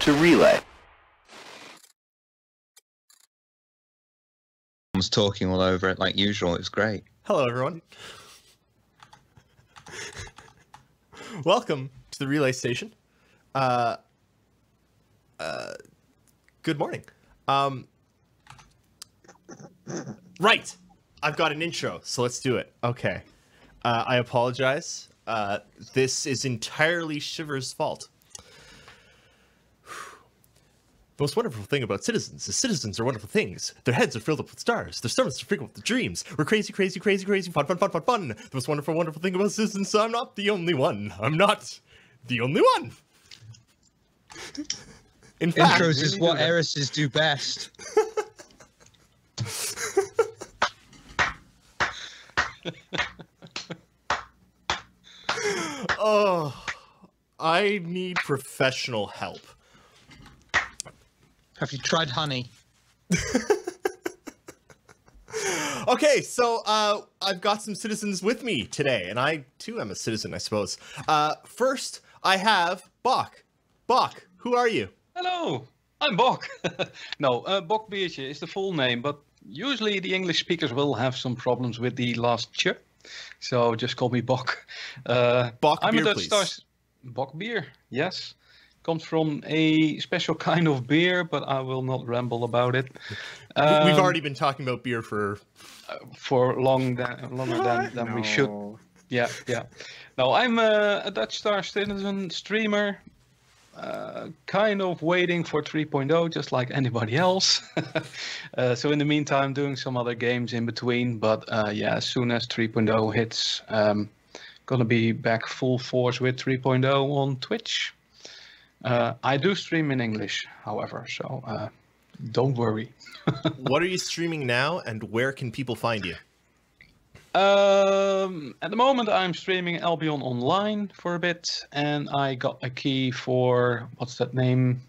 to Relay. I was talking all over it like usual. It was great. Hello, everyone. Welcome to the Relay Station. Good morning. Right. I've got an intro, so let's do it. Okay. I apologize. This is entirely Shiver's fault. The most wonderful thing about citizens is citizens are wonderful things. Their heads are filled up with stars. Their stomachs are filled with dreams. We're crazy, crazy, crazy, crazy, fun, fun, fun, fun, fun. The most wonderful, wonderful thing about citizens is I'm not the only one. I'm not the only one. In fact, intros is what heiresses do best. Oh, I need professional help. Have you tried honey? Okay, so I've got some citizens with me today, and I too am a citizen, I suppose. First, I have Bock. Bock, who are you? Hello, I'm Bock. No, Bockbiertje is the full name, but usually the English speakers will have some problems with the last ch, so just call me Bock. Bock I'm beer, a Dutch please. star. Bock beer, yes. Comes from a special kind of beer, but I will not ramble about it. We've already been talking about beer for longer than we should. Yeah. No, I'm a Dutch star citizen streamer. Kind of waiting for 3.0, just like anybody else. So in the meantime, doing some other games in between. But yeah, as soon as 3.0 hits, gonna be back full force with 3.0 on Twitch. I do stream in English, however, so don't worry. What are you streaming now, and where can people find you? At the moment, I'm streaming Albion Online for a bit, and I got a key for what's that name?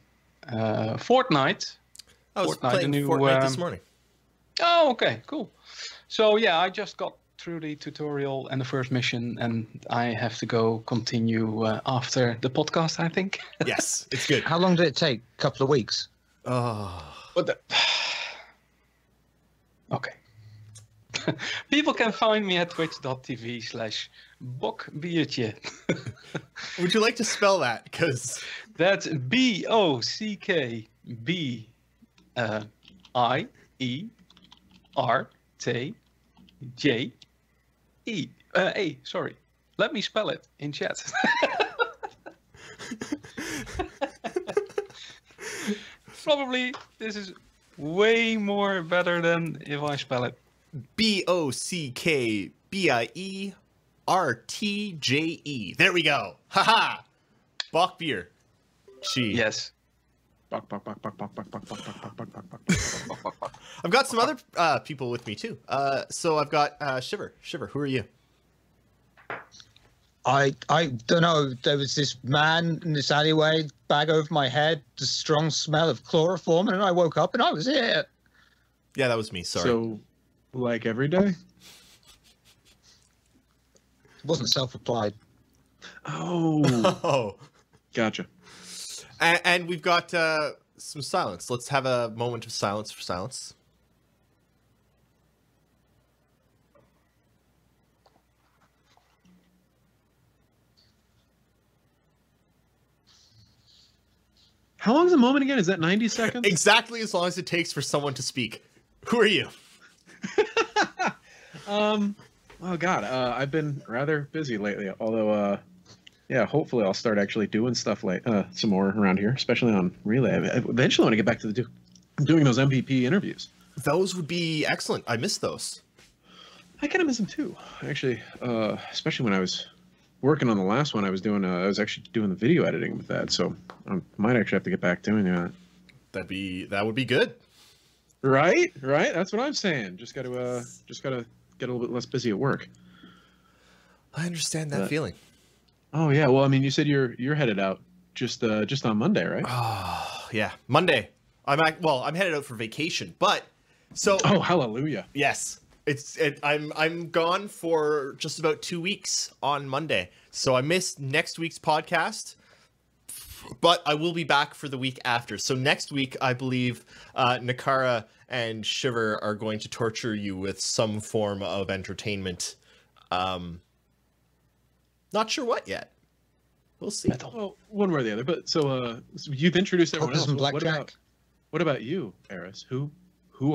Fortnite. I was Fortnite, playing the new, Fortnite this morning. Oh, okay, cool. So yeah, I just got through the tutorial and the first mission, and I have to go continue after the podcast, I think. Yes, it's good. How long did it take? A couple of weeks? Oh, But okay. People can find me at twitch.tv/Bockbiertje. would you like to spell that? Because That's BOCKBIERTJE. Sorry. Let me spell it in chat. Probably this is way more better than if I spell it. BOCKBIERTJE. There we go. Haha. Bock beer. She. Yes. Buck, buck, buck, buck, buck, buck, buck, buck, buck, buck, buck, buck, buck, buck, buck, buck. I've got some other people with me too. So I've got Shiver. Shiver, who are you? I don't know. There was this man in this alleyway, bag over my head, the strong smell of chloroform, and I woke up and I was here. Yeah, that was me. Sorry. So, like every day? It wasn't self-applied. Oh, Oh. gotcha. And we've got some silence. Let's have a moment of silence for silence. How long's a moment again? Is that 90 seconds? Exactly as long as it takes for someone to speak. Who are you? Oh God, I've been rather busy lately. Although, yeah, hopefully I'll start actually doing stuff like some more around here, especially on Relay. I eventually want to get back to doing those MVP interviews. Those would be excellent. I miss those. I kind of miss them too, actually. Especially when I was working on the last one, I was actually doing the video editing with that. So I might actually have to get back doing that. That would be good. Right. That's what I'm saying. Just gotta get a little bit less busy at work. I understand that feeling. Oh yeah. Well, I mean, you said you're headed out just on Monday, right? Oh yeah, Monday. I'm headed out for vacation, but so. Oh hallelujah. Yes, I'm gone for just about 2 weeks on Monday, so I missed next week's podcast. But I will be back for the week after. So next week, I believe Nakara and Shiver are going to torture you with some form of entertainment. Not sure what yet. We'll see. Well, one way or the other. But so you've introduced everyone else. Focus on blackjack. What about you, Eris? Who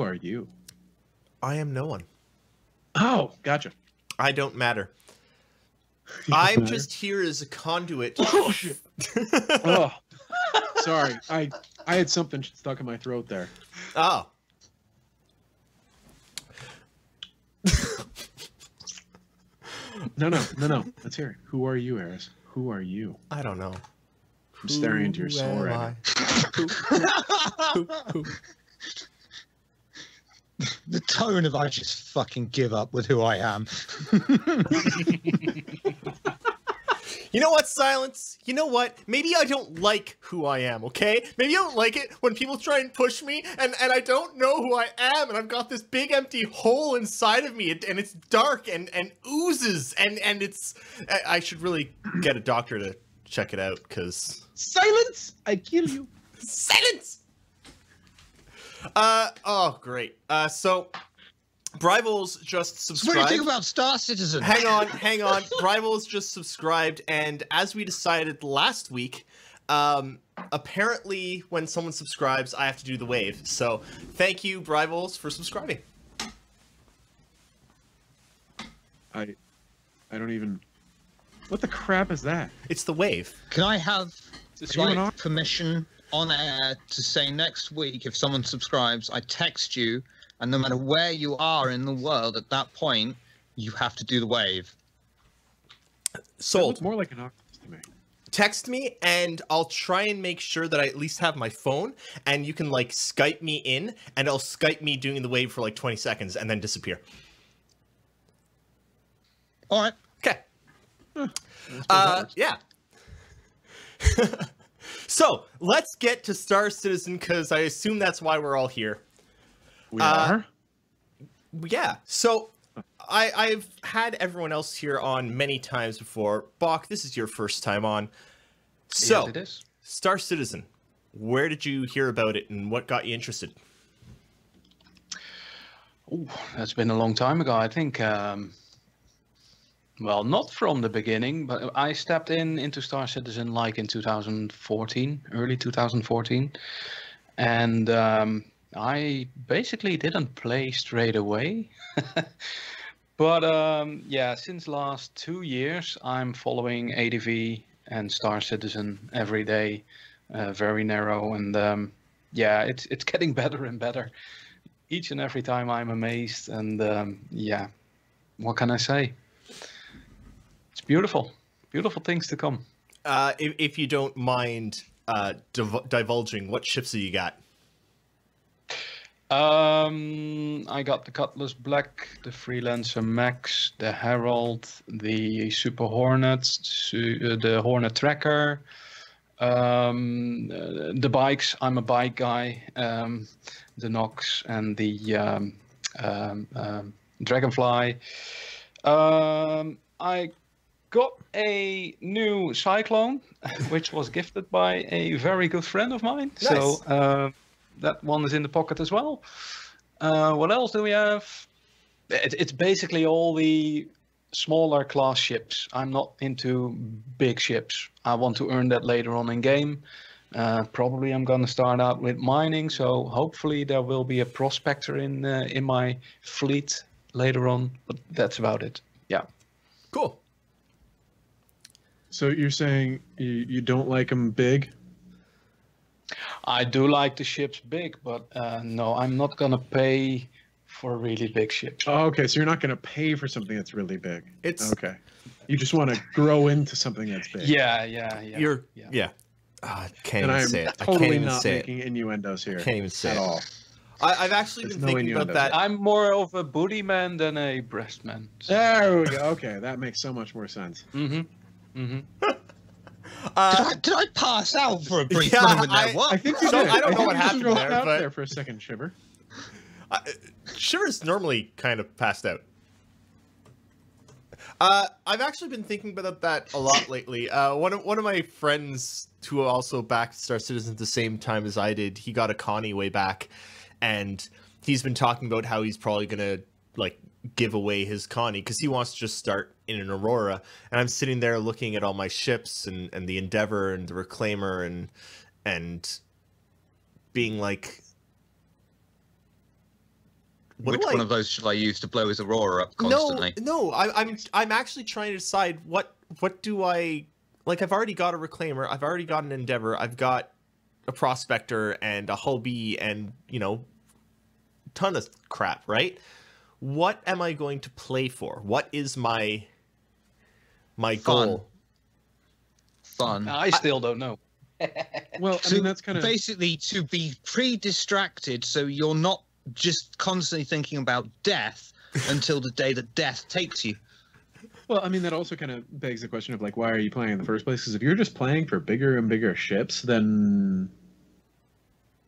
are you? I am no one. Oh, gotcha. I don't matter. I'm just here as a conduit. Oh shit. Oh, sorry. I had something stuck in my throat there. Oh. No. Let's hear it. Who are you, Eris? Who are you? I don't know. I'm staring into your soul right Who? The tone of I just fucking give up with who I am. You know what, Silence? You know what? Maybe I don't like who I am, okay? Maybe I don't like it when people try and push me and I don't know who I am and I've got this big empty hole inside of me and it's dark and oozes and it's... I should really get a doctor to check it out, because... Silence! I kill you. Silence! Oh, great. So... Brivals just subscribed. What do you think about Star Citizen? Hang on. Brivals just subscribed, and as we decided last week, apparently when someone subscribes, I have to do the wave. So thank you, Brivals, for subscribing. I don't even... What the crap is that? It's the wave. Can I have going permission on air to say next week, if someone subscribes, I text you, and no matter where you are in the world at that point, you have to do the wave. Sold. It's more like an octopus to me. Text me, and I'll try and make sure that I at least have my phone, and you can, like, Skype me in, and I'll Skype me doing the wave for, like, 20 seconds, and then disappear. All right. Okay. Yeah. So, let's get to Star Citizen, because I assume that's why we're all here. We are? Yeah, so I've had everyone else here on many times before. Bach, this is your first time on. So, Yes, it is. Star Citizen, where did you hear about it and what got you interested? Oh, that's been a long time ago. I think, well, not from the beginning, but I stepped into Star Citizen like in 2014, early 2014. And I basically didn't play straight away. But yeah, since last 2 years, I'm following ADV and Star Citizen every day, very narrow. And yeah, it's getting better and better. Each and every time I'm amazed. And yeah, what can I say? It's beautiful. Beautiful things to come. If you don't mind divulging, what ships have you got? I got the Cutlass Black, the Freelancer Max, the Herald, the Super Hornet, the Hornet Tracker, the bikes. I'm a bike guy. The Nox and the Dragonfly. I got a new Cyclone, which was gifted by a very good friend of mine. Nice. So that one is in the pocket as well. What else do we have? It's basically all the smaller class ships. I'm not into big ships. I want to earn that later on in game. Probably I'm going to start out with mining, so hopefully there will be a prospector in my fleet later on. But that's about it. Yeah. Cool. So you're saying you don't like them big? I do like the ships big, but no, I'm not going to pay for really big ships. Oh, okay, so you're not going to pay for something that's really big. It's okay. You just want to grow into something that's big. Yeah. Yeah. I can't And even I'm say it. I totally can't even not say it. making innuendos here. Can't even say at it. all. I've actually There's been no thinking about innuendos. that. I'm more of a booty man than a breast man. So. There we go. Okay, that makes so much more sense. Mm-hmm. Mm-hmm. Did I pass out for a brief yeah, moment there? What? I think you So, did. I don't know think what you just happened rolled there, out but- there for a second, Shiver. Shiver's normally kind of passed out. I've actually been thinking about that a lot lately. One of my friends who also backed Star Citizen at the same time as I did, he got a Connie way back, and he's been talking about how he's probably gonna like give away his Connie because he wants to just start in an Aurora. And I'm sitting there looking at all my ships and the Endeavor and the Reclaimer and being like, which one of those should I use to blow his Aurora up constantly? No, I'm actually trying to decide what do I like. I've already got a Reclaimer, I've already got an Endeavor, I've got a Prospector and a Hull B and, you know, ton of crap, right? What am I going to play for? What is my goal? Fun. I still don't know. Well, I mean, that's kind of basically to be pre-distracted, so you're not just constantly thinking about death until the day that death takes you. Well, I mean, that also kind of begs the question of like, why are you playing in the first place? Because if you're just playing for bigger and bigger ships, then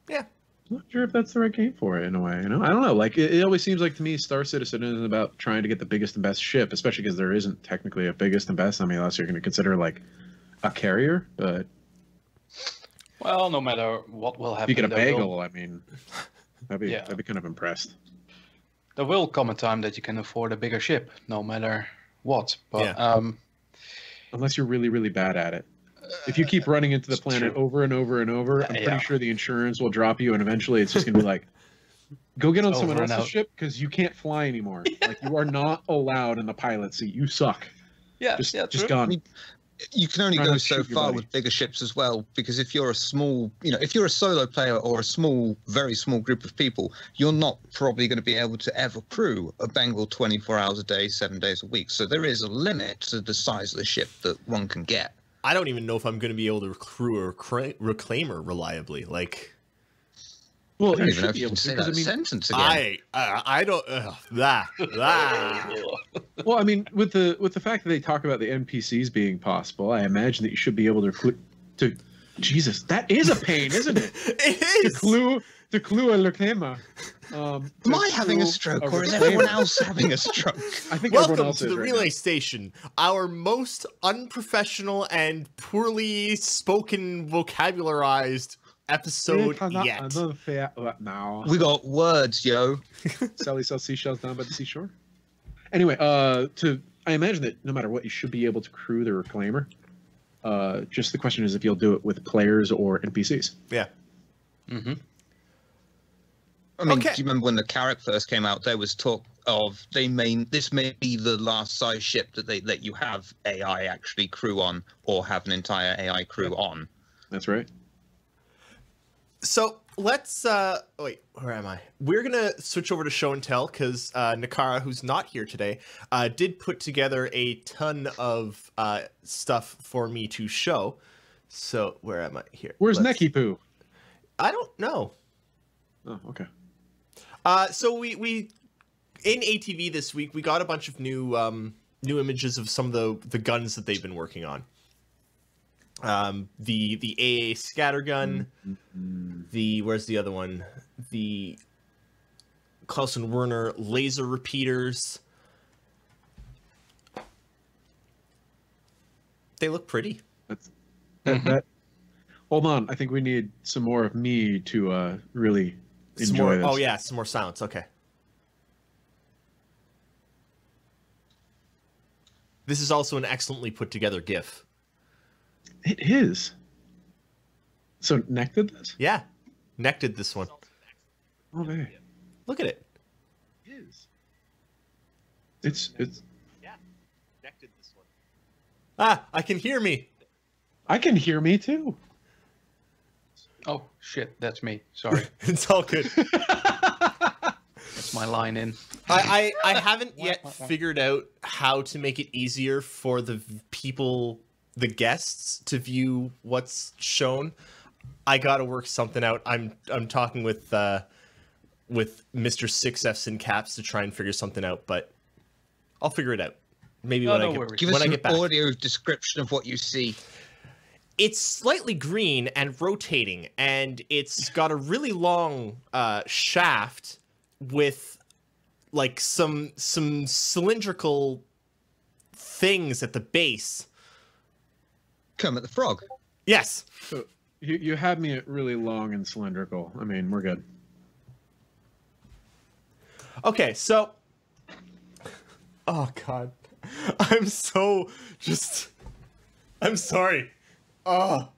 Yeah. I'm not sure if that's the right game for it in a way. You know, I don't know. Like, it always seems like to me, Star Citizen isn't about trying to get the biggest and best ship, especially because there isn't technically a biggest and best. I mean, unless you're going to consider like a carrier, but Well, no matter what will happen, if you get a there bagel, will- I mean, I'd be kind of impressed. there will come a time that you can afford a bigger ship, no matter what. But Yeah. Unless you're really, really bad at it. If you keep running into the It's planet true. over and over and over, I'm Yeah. pretty sure the insurance will drop you, and eventually it's just going to be like, go get on It's someone over and else's out. ship because you can't fly anymore. Like, you are not allowed in the pilot seat. You suck. yeah, Just true. gone. You can only Try go not to so shoot your far buddy. with bigger ships as well, because if you're a small, if you're a solo player or a small, very small group of people, you're not probably going to be able to ever crew a Bengal 24 hours a day, 7 days a week. So there is a limit to the size of the ship that one can get. I don't even know if I'm going to be able to recruit a Reclaimer reliably. Like, Well, I don't you even know should if be you able can to, say because that I mean, sentence again. I don't that. well, I mean, with the fact that they talk about the NPCs being possible, I imagine that you should be able to Jesus, that is a pain, isn't it? It is. To clue a Lucema. Am I having a stroke, or is Reclaimer. everyone else having a stroke? I think everyone Welcome else to is the right relay station, our most unprofessional and poorly spoken vocabularized episode yet. Now. We got words, yo. Sally sells seashells down by the seashore. Anyway, I imagine that no matter what, you should be able to crew the Reclaimer. Just the question is if you'll do it with players or NPCs. Yeah. Mm-hmm. I mean, Okay. do you remember when the Carrack first came out? There was talk of this may be the last size ship that they let you have AI actually crew on, or have an entire AI crew on. That's right. So let's wait, where am I? We're gonna switch over to show and tell because Nakara, who's not here today, did put together a ton of stuff for me to show. So where am I here? Where's Let's- Neki Poo? I don't know. Oh, okay. So we in ATV this week we got a bunch of new images of some of the guns that they've been working on. The AA scattergun, where's the other one? The Clausen Werner laser repeaters. They look pretty. That. Hold on, I think we need some more of me to really Some enjoy more, this. oh yeah, some more sounds. Okay. This is also an excellently put together GIF. It is. So Neck did this? Yeah, Neck did this one. Oh, hey. Look at it. It is. It's. Yeah, Neck did this one. Ah, I can hear me. I can hear me too. Oh shit, that's me. Sorry, It's all good. that's my line in. I haven't yet figured out how to make it easier for the people, the guests, to view what's shown. I gotta work something out. I'm talking with Mr. 6Fs in caps to try and figure something out, but I'll figure it out. Maybe No, when no I worries. get, Give when us I an get back. audio description of what you see. It's slightly green and rotating, and it's got a really long shaft with like some cylindrical things at the base. Kermit the Frog. Yes. So you had me at really long and cylindrical. I mean, we're good. Okay, so... Oh, God. I'm sorry. Oh.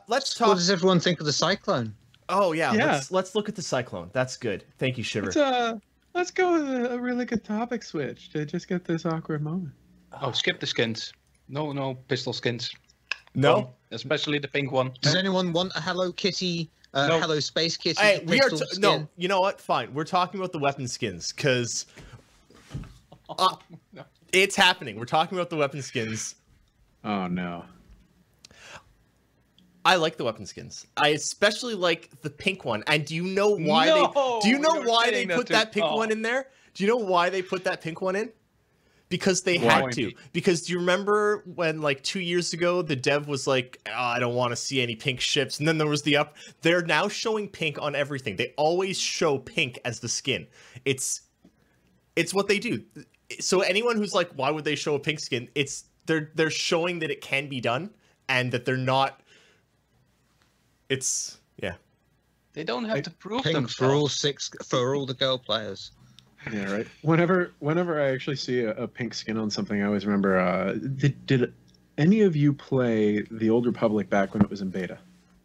Let's talk... What does everyone think of the Cyclone? Oh, yeah. Yeah. Let's look at the Cyclone. That's good. Thank you, Shiver. Let's go with a really good topic switch to just get this awkward moment. Oh, skip the skins. No pistol skins. No? Especially the pink one. Does anyone want a Hello Kitty, No. Hello Space Kitty Hey, pistol skin? no, you know what? Fine. We're talking about the weapon skins, because... No. It's happening. We're talking about the weapon skins. Oh no. I like the weapon skins. I especially like the pink one. And do you know why No, they you're why they saying that put too. that pink Oh. one in there? Do you know why they put that pink one in? Because they Why? had to. Because do you remember when like 2 years ago the dev was like, oh, I don't want to see any pink ships, and then there was they're now showing pink on everything. They always show pink as the skin. It's what they do. So anyone who's like, why would they show a pink skin? They're showing that it can be done, and that they're not. It's yeah. They don't have to prove Pink themselves. for all the girl players. Yeah, right. Whenever I actually see a pink skin on something, I always remember. Did any of you play the Old Republic back when it was in beta?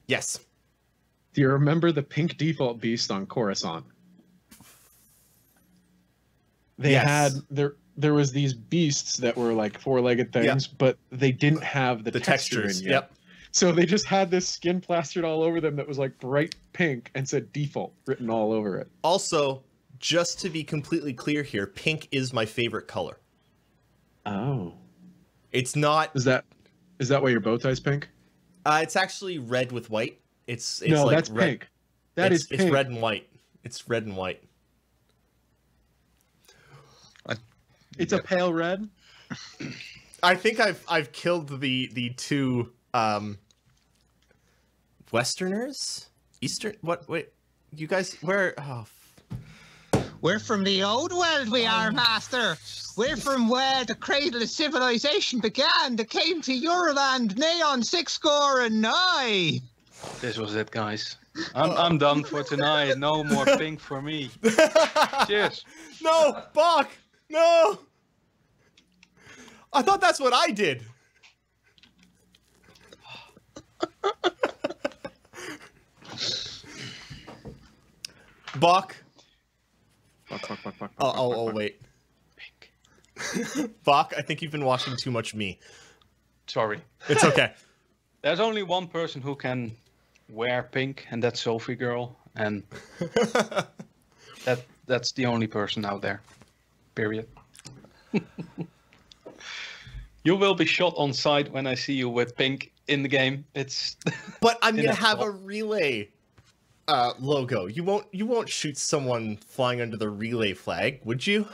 Yes. Do you remember the pink default beast on Coruscant? They Yes. had there was these beasts that were like four-legged things, but they didn't have the texture textures. in yet. Yep. So they just had this skin plastered all over them that was like bright pink and said default written all over it. Also, just to be completely clear here, pink is my favorite color. Oh. It's not. Is that why your bow tie's pink? It's actually red with white. It's No, like that's red. pink. That is pink. It's red and white. It's red and white. It's a pale red. I think I've killed the two Westerners, Eastern. What? Wait, you guys? Where? Oh, We're from the old world, we are, Master. We're from where the cradle of civilization began. They came to Euroland, nay on 6-9. This was it, guys. I'm done for tonight. No more pink for me. Cheers. no, Bach, no. I thought that's what I did. Bach. Oh, wait. Pink. Bach, I think you've been watching too much me. Sorry. It's okay. There's only one person who can wear pink, and that's Sophie Girl, and that's the only person out there. Period. You will be shot on sight when I see you with pink in the game. It's But I'm gonna have a inevitable. relay logo. You won't shoot someone flying under the relay flag, would you?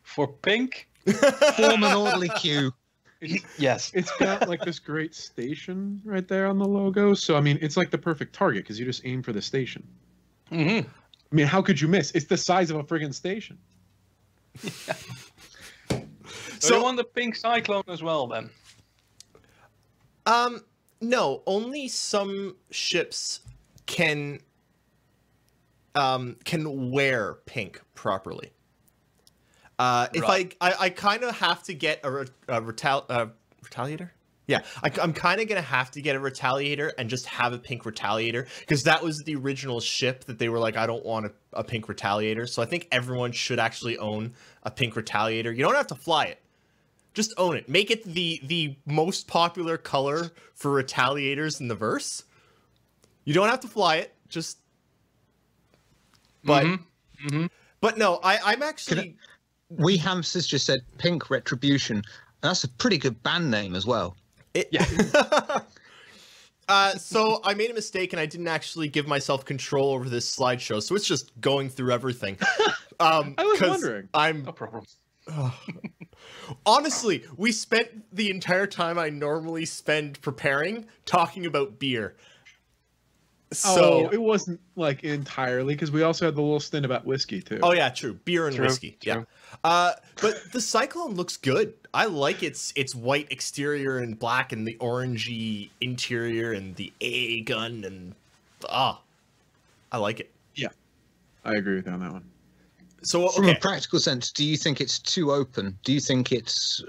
For pink. Form an orderly queue. Yes. It's got like this great station right there on the logo. So I mean, it's like the perfect target because you just aim for the station. Mm-hmm. I mean, how could you miss? It's the size of a friggin' station. So you want the pink cyclone as well, then? No. Only some ships can wear pink properly. If Right. I kind of have to get a retaliator. Yeah, I'm kind of gonna have to get a retaliator and just have a pink retaliator because that was the original ship that they were like, I don't want a pink retaliator. So I think everyone should actually own a pink retaliator. You don't have to fly it. Just own it. Make it the most popular color for retaliators in the verse. You don't have to fly it. Just, but, but no, I'm actually. We Hamsters just said Pink Retribution. And that's a pretty good band name as well. Yeah. So I made a mistake and I didn't actually give myself control over this slideshow. So it's just going through everything. I was wondering. No problem. Honestly, we spent the entire time I normally spend preparing talking about beer. So it wasn't like entirely because we also had the little stint about whiskey too. oh yeah, true. Beer and True, whiskey. true. Yeah. But the Cyclone looks good. I like its white exterior and black and the orangey interior and the AA gun and I like it. Yeah, I agree with you on that one. So From a okay. practical sense, do you think it's too open? Do you think it's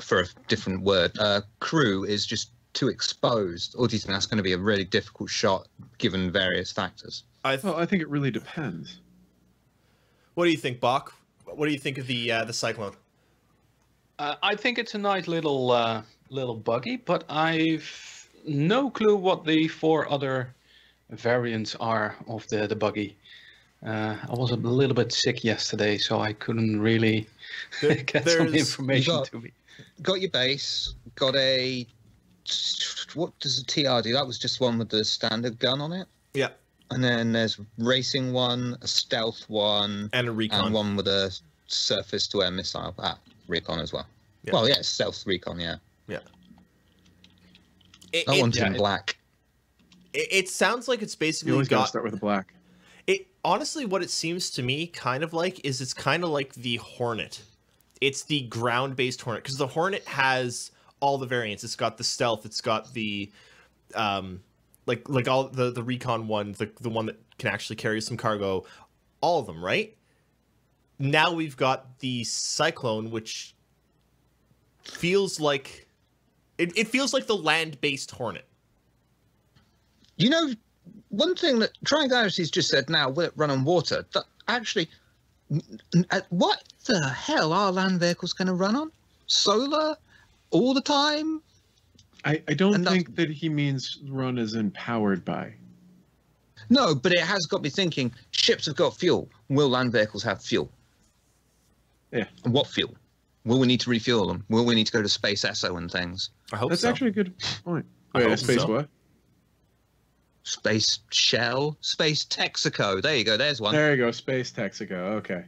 for a different word, crew is just too exposed, or do you think that's going to be a really difficult shot given various factors? Well, I think it really depends. What do you think, Bach? What do you think of the Cyclone? I think it's a nice little buggy, but I've no clue what the 4 other variants are of the buggy. I was a little bit sick yesterday, so I couldn't really get some information to me. Got your base, got a... What does the TR do? That was just one with the standard gun on it? Yeah. And then there's racing one, a stealth one, And a recon. and one with a surface-to-air missile. Recon as well. Yeah. Well, yeah, stealth recon, yeah. Yeah. That one's in black. It sounds like it's You basically always got to got... start with the black. It honestly, what it seems to me kind of like is it's kind of like the Hornet. It's the ground-based Hornet because the Hornet has all the variants. It's got the stealth. It's got the like all the recon one, the one that can actually carry some cargo. All of them, right? Now we've got the Cyclone, which feels like it feels like the land-based Hornet. You know, one thing that Trying Galaxy's just said now, will it run on water? That actually, what the hell are land vehicles going to run on? Solar? All the time? I don't think that he means run as in powered by. No, but it has got me thinking, ships have got fuel. Will land vehicles have fuel? Yeah. And what fuel? Will we need to refuel them? Will we need to go to space ESO and things? I hope That's so. actually a good point. I Wait, hope space so. what? Space Shell? Space Texaco. There you go, there's one. There you go, space Texaco. Okay.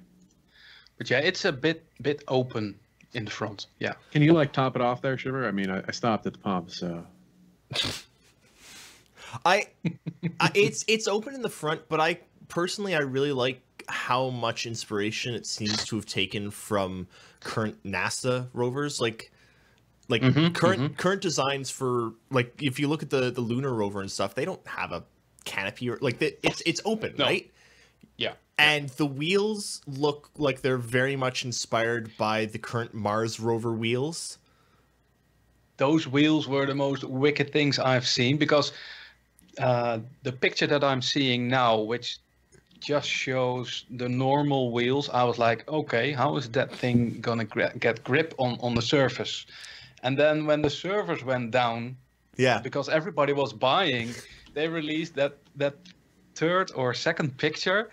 But yeah, it's a bit open in the front. Yeah. Can you like top it off there, Shiver? I mean, I stopped at the pump, so. It's open in the front, but I personally really like how much inspiration it seems to have taken from current NASA rovers, like current designs for, like, if you look at the lunar rover and stuff, they don't have a canopy or like it's open, No. right? Yeah. And the wheels look like they're very much inspired by the current Mars rover wheels. Those wheels were the most wicked things I've seen because the picture that I'm seeing now, which just shows the normal wheels, I was like, okay, how is that thing gonna get grip on the surface? And then when the servers went down, Yeah. because everybody was buying, they released that third or second picture,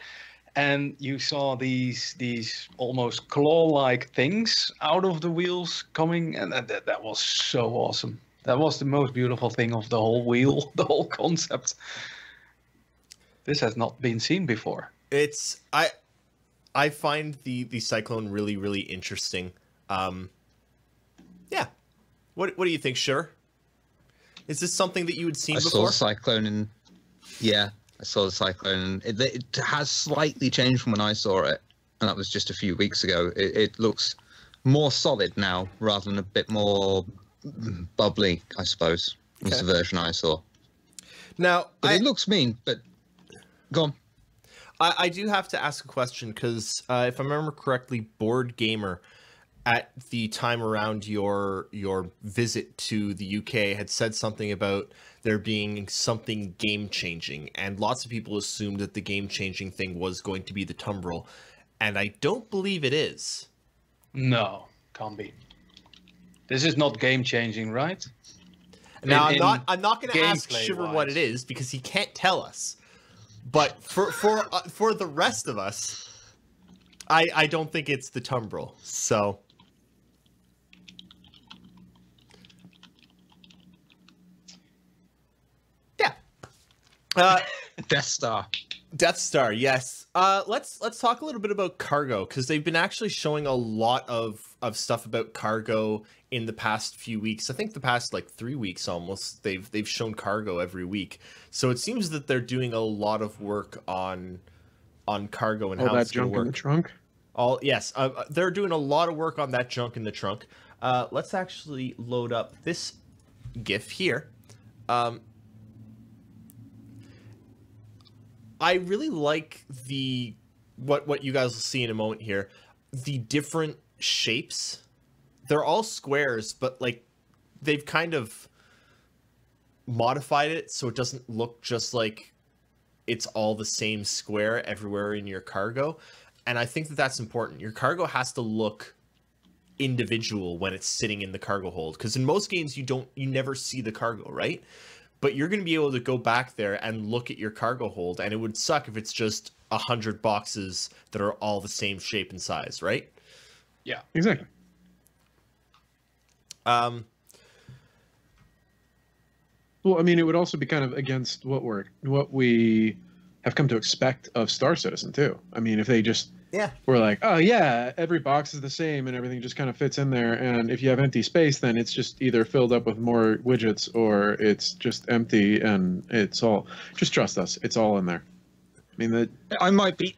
and you saw these almost claw-like things out of the wheels coming, and that was so awesome. That was the most beautiful thing of the whole wheel, the whole concept. This has not been seen before. It's I find the Cyclone really, really interesting. Yeah. What do you think, Sure? Is this something that you had seen I saw before? the Cyclone and I saw the Cyclone. It has slightly changed from when I saw it, and that was just a few weeks ago. It looks more solid now rather than a bit more bubbly, I suppose, was the version I saw. Now, But it looks mean, but go on. I do have to ask a question because if I remember correctly, Board Gamer, at the time around your visit to the UK, had said something about there being something game-changing, and lots of people assumed that the game-changing thing was going to be the tumbrel, and I don't believe it is. No, can't be. This is not game-changing, right? Now, I'm not going to ask gameplay Shiver wise. what it is because he can't tell us. But for the rest of us, I don't think it's the tumbrel. So yeah. Death Star. Death Star, yes. Let's talk a little bit about cargo, because they've been actually showing a lot of stuff about cargo in the past few weeks. I think the past like 3 weeks almost. They've shown cargo every week. So it seems that they're doing a lot of work on cargo and how that it's going junk to work. in the trunk. Yes, they're doing a lot of work on that junk in the trunk. Let's actually load up this GIF here. I really like what you guys will see in a moment here. The different shapes. They're all squares, but like they've kind of modified it so it doesn't look just like it's all the same square everywhere in your cargo. And I think that that's important. Your cargo has to look individual when it's sitting in the cargo hold, because in most games you never see the cargo, right? But you're going to be able to go back there and look at your cargo hold, and it would suck if it's just 100 boxes that are all the same shape and size, right? Yeah, Exactly. Well, I mean, it would also be kind of against what we have come to expect of Star Citizen too. I mean, if they just were like, oh yeah, every box is the same and everything just kind of fits in there, and if you have empty space, then it's just either filled up with more widgets or it's just empty, and it's all. Just trust us, it's all in there. I mean, I might be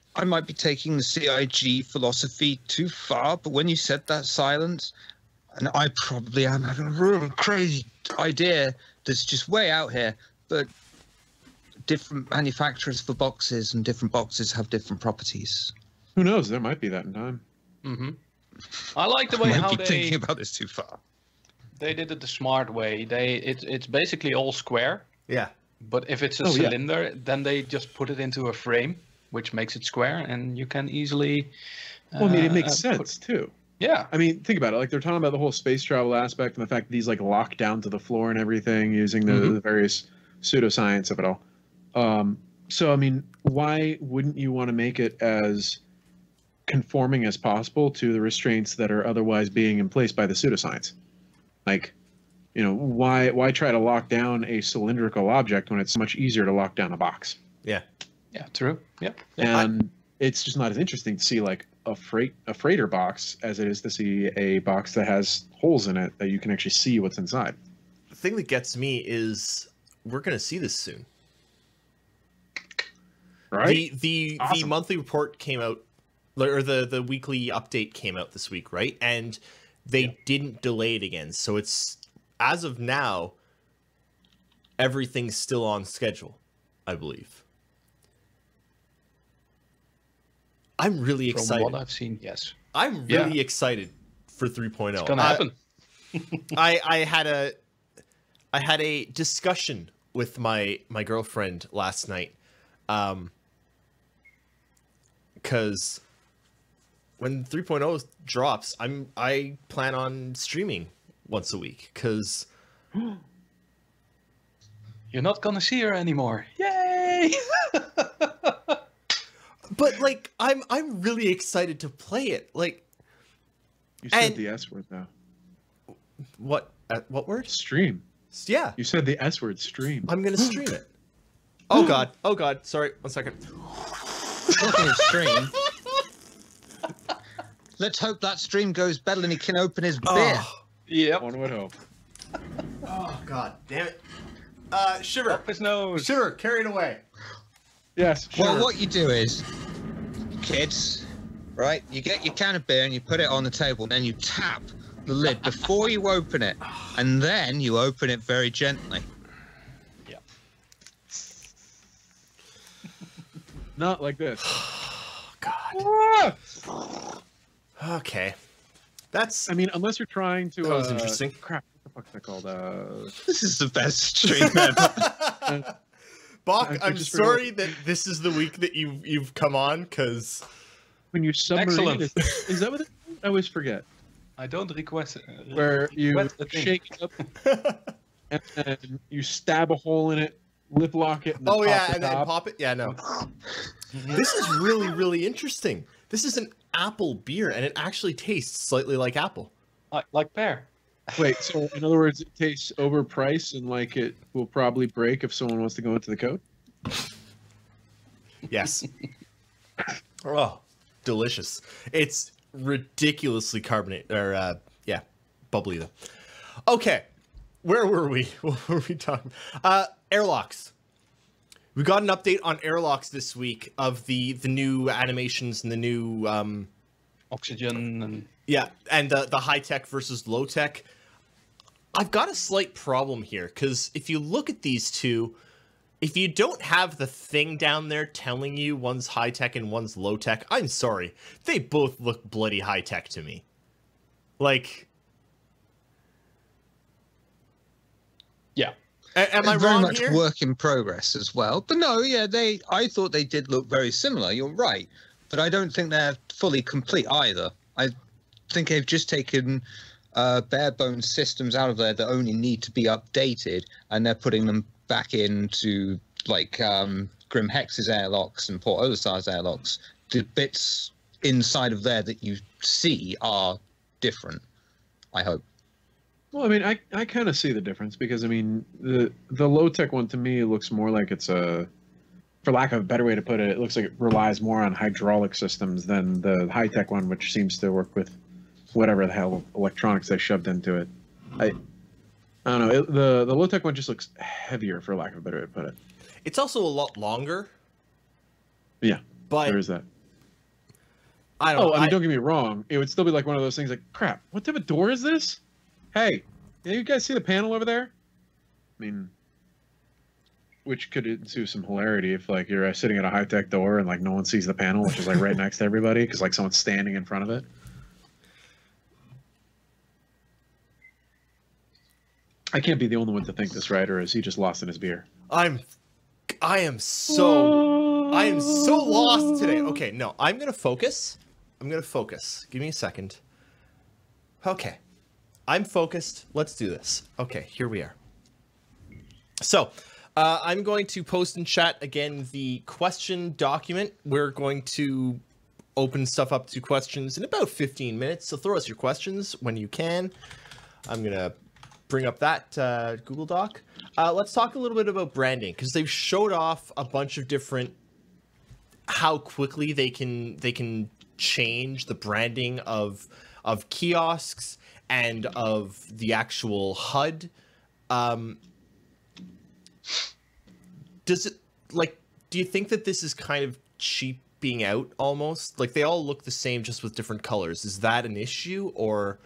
taking the CIG philosophy too far, but when you said that, Silence, and I probably am having a real crazy idea that's just way out here, but different manufacturers for boxes and different boxes have different properties. Who knows? There might be that in time. Mm-hmm. I like the way how they thinking about this too far. They did it the smart way. It's basically all square. Yeah. But if it's a cylinder, then they just put it into a frame, which makes it square, and you can easily. Well, I mean, it makes sense too. Yeah. I mean, think about it. Like, they're talking about the whole space travel aspect and the fact that these like lock down to the floor and everything using the various pseudoscience of it all. So, I mean, why wouldn't you want to make it as conforming as possible to the restraints that are otherwise being in place by the pseudoscience? Like, you know, why try to lock down a cylindrical object when it's much easier to lock down a box? Yeah. Yeah, true. Yep. And it's just not as interesting to see like a freighter box as it is to see a box that has holes in it that you can actually see what's inside. The thing that gets me is we're going to see this soon. Right? The monthly report came out, or the weekly update came out this week, right? And they didn't delay it again. So it's, as of now, everything's still on schedule, I believe. I'm really excited. From what I've seen, yes. I'm really excited for 3.0. It's gonna happen. I had a discussion with my girlfriend last night, because when 3.0 drops, I plan on streaming once a week, because you're not gonna see her anymore. Yay! But like, I'm really excited to play it. Like, You said the S word though. What word? Stream. Yeah. You said the S word, stream. I'm gonna stream it. Oh god. Oh god. Sorry. 1 second. Talking of stream, let's hope that stream goes better and he can open his beer. Yep. One would hope. Oh god. Damn it. Shiver. Up his nose. Shiver. Carry it away. Yes. Sure. Well, what you do is, kids, right? You get your can of beer and you put it on the table, and then you tap the lid before you open it, and then you open it very gently. Yeah. Not like this. God. Okay. That's. I mean, unless you're trying to. That was interesting. Crap. What the fuck's that called? This is the best stream ever. Bach, I'm just sorry that this is the week that you've come on, because When you submarine, Excellent. is that what it is? I always forget. I don't request it. Where you Request the thing. shake it up and then you stab a hole in it, lip lock it, and then oh pop yeah, the and then top. pop it. Yeah, no. This is really, really interesting. This is an apple beer, and it actually tastes slightly like apple. Like pear. Wait, so in other words, it tastes overpriced and like it will probably break if someone wants to go into the code? Yes. Oh, delicious. It's ridiculously carbonated, or yeah, bubbly though. Okay, where were we? What were we talking? Airlocks. We got an update on airlocks this week of the new animations and the new Oxygen and and the high tech versus low tech. I've got a slight problem here because if you look at these two, if you don't have the thing down there telling you one's high tech and one's low tech, I'm sorry, they both look bloody high tech to me. Like, yeah. Am I very wrong much here? work in progress as well. But no, yeah, I thought they did look very similar. You're right, but I don't think they're fully complete either. I think they've just taken bare bones systems out of there that only need to be updated, and they're putting them back into like Grim Hex's airlocks and Port Olisar's airlocks. The bits inside of there that you see are different, I hope. Well, I mean, I kind of see the difference because I mean the low tech one to me looks more like it's a, for lack of a better way to put it, it looks like it relies more on hydraulic systems than the high tech one, which seems to work with whatever the hell electronics they shoved into it. I don't know. The low tech one just looks heavier, for lack of a better way to put it. It's also a lot longer. Yeah, but there is that. I don't know. I mean, don't get me wrong. It would still be like one of those things like, crap, what type of door is this? Hey, you guys see the panel over there? I mean, which could ensue some hilarity if like you're sitting at a high tech door and like no one sees the panel, which is like right next to everybody because like someone's standing in front of it. I can't be the only one to think this, right? Or is he just lost in his beer? I am so lost today. Okay, no, I'm gonna focus. Give me a second. Okay, I'm focused. Let's do this. Okay, here we are. So, I'm going to post in chat again the question document. We're going to open stuff up to questions in about 15 minutes. So throw us your questions when you can. I'm gonna bring up that Google Doc. Let's talk a little bit about branding because they've showed off a bunch of different how quickly they can change the branding of kiosks and of the actual HUD. Does it do you think that this is kind of cheaping out almost? Like they all look the same just with different colors. Is that an issue or?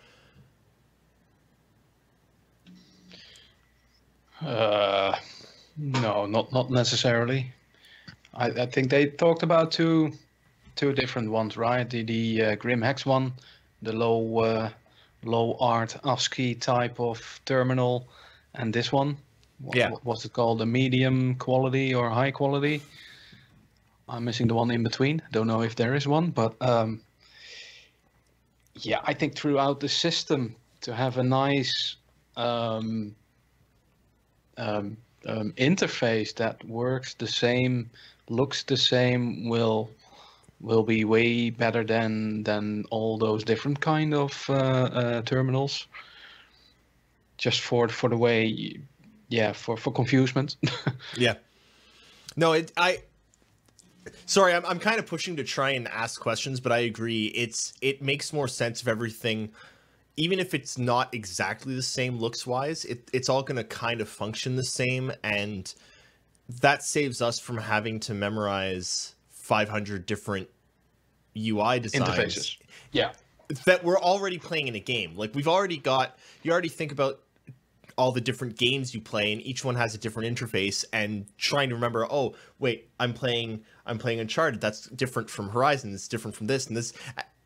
No, not necessarily. I think they talked about two different ones, right? The Grim Hex one, the low art ASCII type of terminal, and this one. What's it called? The medium quality or high quality? I'm missing the one in between. Don't know if there is one, but yeah, I think throughout the system to have a nice interface that works the same, looks the same, will be way better than all those different kind of terminals. Just for the way, for confusement. Yeah. No, sorry, I'm kind of pushing to try and ask questions, but I agree. It makes more sense if everything, even if it's not exactly the same looks-wise, it's all going to kind of function the same, and that saves us from having to memorize 500 different UI designs. Interfaces. Yeah. That we're already playing in a game. Like, you already think about all the different games you play, and each one has a different interface, and trying to remember, oh, wait, I'm playing Uncharted, that's different from Horizon, it's different from this, and this.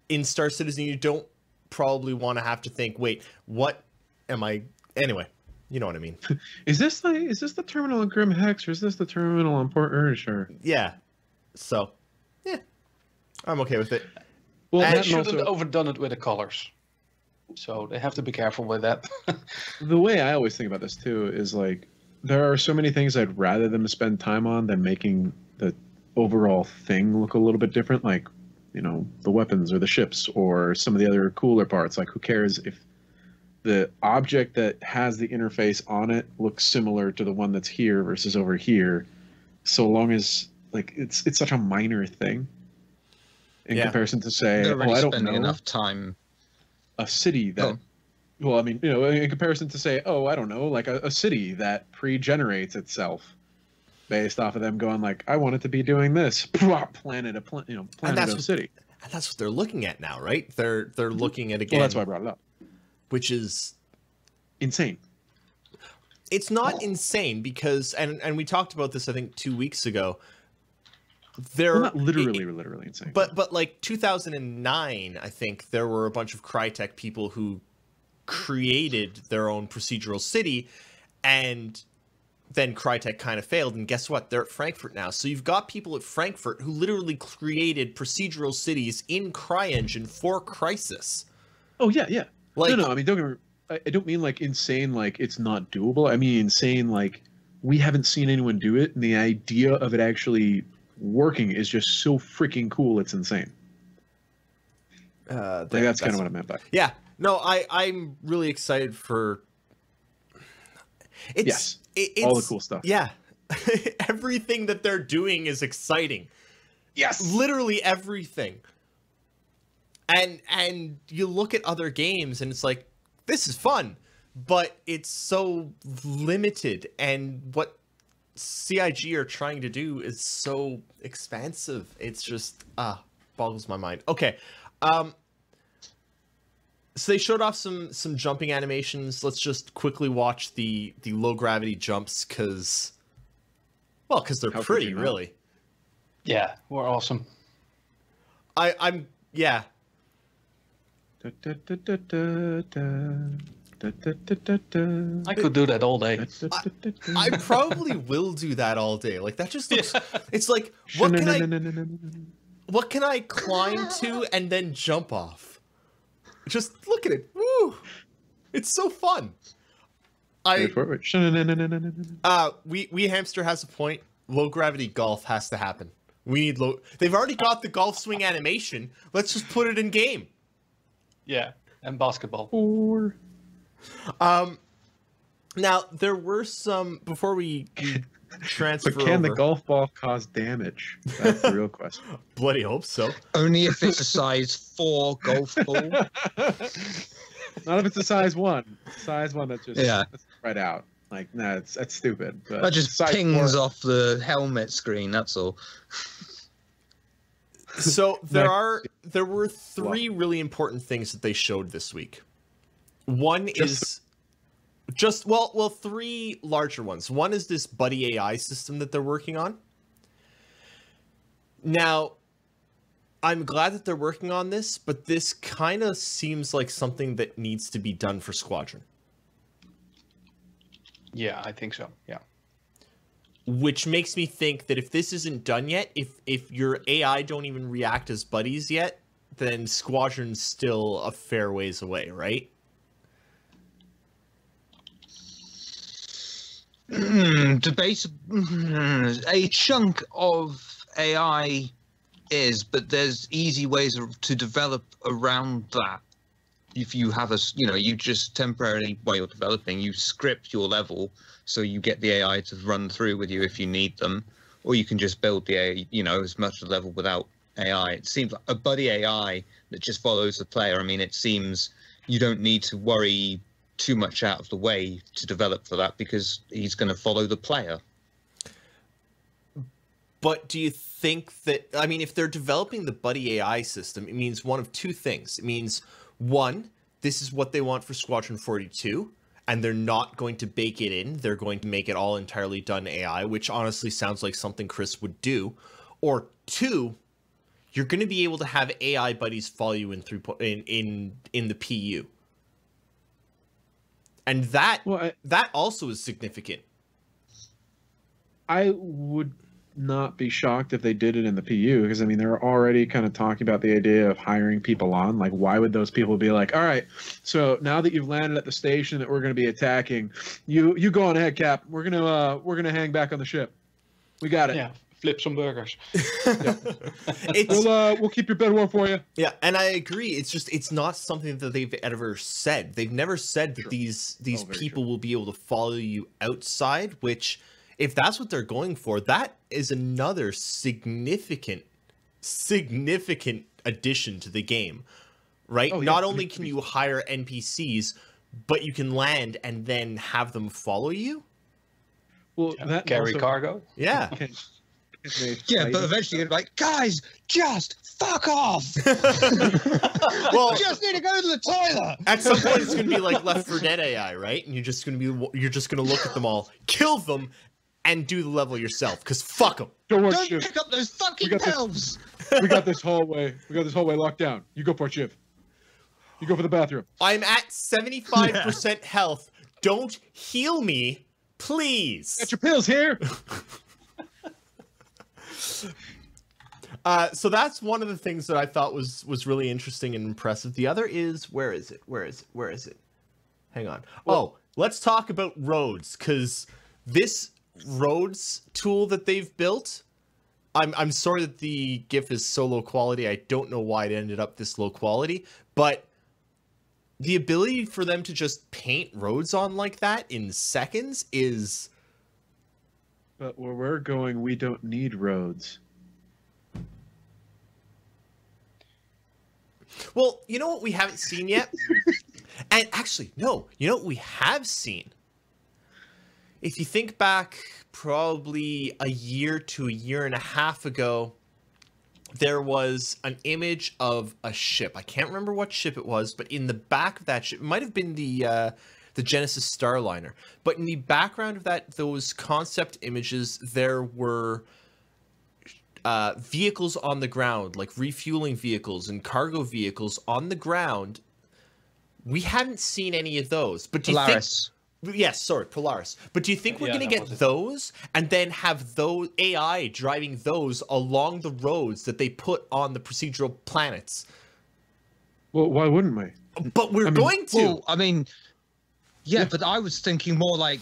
In Star Citizen, you don't probably want to have to think, wait, what am I, anyway, you know what I mean. Is this the terminal in Grim Hex, or is this the terminal on Port Olisar? Yeah, so yeah, I'm okay with it. Well, they shouldn't have overdone it with the colors, so they have to be careful with that. The way I always think about this too is like there are so many things I'd rather them spend time on than making the overall thing look a little bit different, like, you know, the weapons or the ships or some of the other cooler parts. Like, who cares if the object that has the interface on it looks similar to the one that's here versus over here, so long as like it's such a minor thing in Yeah. comparison to say, They're really I don't spending know, enough time. a city that. Oh. Well, I mean, in comparison to say, I don't know, like a city that pre-generates itself based off of them going like, I want it to be doing this, planet of city. And that's what they're looking at now, right? They're looking at, again, Well, that's why I brought it up. which is Insane. it's not insane because and we talked about this I think 2 weeks ago. Well, not literally insane. But like 2009, I think there were a bunch of Crytek people who created their own procedural city, and then Crytek kind of failed, and guess what? They're at Frankfurt now. So you've got people at Frankfurt who literally created procedural cities in CryEngine for Crysis. Oh yeah. Like, No. I mean, I don't mean like insane, like it's not doable. I mean insane, like we haven't seen anyone do it, and the idea of it actually working is just so freaking cool. It's insane. That's kind of what I meant by. Yeah. No, I'm really excited for. It's all the cool stuff. Yeah. Everything that they're doing is exciting. Yes. Literally everything. And you look at other games and it's like, this is fun, but it's so limited, and what CIG are trying to do is so expansive. It's just boggles my mind. Okay. So they showed off some jumping animations. Let's just quickly watch the low gravity jumps because they're How could pretty, you not? really. Yeah, we're awesome. I'm yeah. I could do that all day. I probably will do that all day. Like that just looks. It's like what can I climb to and then jump off? Just look at it. Woo! It's so fun. We Hamster has a point. Low gravity golf has to happen. We need low. They've already got the golf swing animation. Let's just put it in game. Yeah, and basketball. Now there were some before we transfer. But can over. the golf ball cause damage? That's the real question. Bloody hope so. Only if it's a size 4 golf ball. Not if it's a size 1. Size 1 that's just Yeah. spread out. Like, no, that's stupid. But That just size pings 4, off the helmet screen, that's all. So there were 3 really important things that they showed this week. One is just 3 larger ones. One is this buddy AI system that they're working on. Now, I'm glad that they're working on this, but this kind of seems like something that needs to be done for Squadron. Yeah, I think so. Yeah. Which makes me think that if this isn't done yet, if your AI don't even react as buddies yet, then Squadron's still a fair ways away, right? Debate. A chunk of AI is, but there's easy ways to develop around that. If you have you just temporarily, while you're developing, you script your level so you get the AI to run through with you if you need them, or you can just build the AI, as much of the level without AI. It seems like a buddy AI that just follows the player. I mean, it seems you don't need to worry too much out of the way to develop for that because he's going to follow the player. But do you think that, I mean, if they're developing the buddy AI system, it means one of 2 things. It means, one, this is what they want for Squadron 42, and they're not going to bake it in. They're going to make it all entirely done AI, which honestly sounds like something Chris would do. Or 2, you're going to be able to have AI buddies follow you in the PU. And that that also is significant. I would not be shocked if they did it in the PU, because I mean they're already kind of talking about the idea of hiring people on. Like, why would those people be like, all right, so now that you've landed at the station that we're going to be attacking, you go on ahead, Cap. We're gonna hang back on the ship. We got it. Yeah, flip some burgers. We'll keep your bed warm for you. Yeah, and I agree. It's not something that they've ever said. They've never said that these people will be able to follow you outside, which if that's what they're going for, that is another significant addition to the game, right? Oh, yeah. Not only can you hire NPCs, but you can land and then have them follow you. Well, that Carry also, cargo. Yeah. Yeah, but eventually you're like, guys, just fuck off. Well, Just need to go to the toilet. at some point it's going to be like Left 4 Dead AI, right? And you're just going to look at them all, kill them, and do the level yourself. Because fuck them. Don't pick up those fucking pills. We got this hallway. We got this hallway locked down. You go, Port Shiv. You go for the bathroom. I'm at 75% health. Don't heal me, please. Got your pills here. So that's one of the things that I thought was really interesting and impressive. The other is, where is it? Hang on. Let's talk about roads, because this roads tool that they've built, I'm sorry that the GIF is so low quality. I don't know why it ended up this low quality, but the ability for them to just paint roads on like that in seconds is... But where we're going, we don't need roads. Well, you know what we haven't seen yet? And actually, no, you know what we have seen? If you think back probably a year to a year and a half ago, there was an image of a ship. I can't remember what ship it was, but in the back of that ship, it might have been the Genesis Starliner. But in the background of those concept images, there were vehicles on the ground, like refueling vehicles and cargo vehicles on the ground. We hadn't seen any of those. But do you think... Yes, sorry, Polaris. But do you think we're going to get those and then have those AI driving those along the roads that they put on the procedural planets? Well, why wouldn't we? But we're going to. Well, I mean, yeah, but I was thinking more like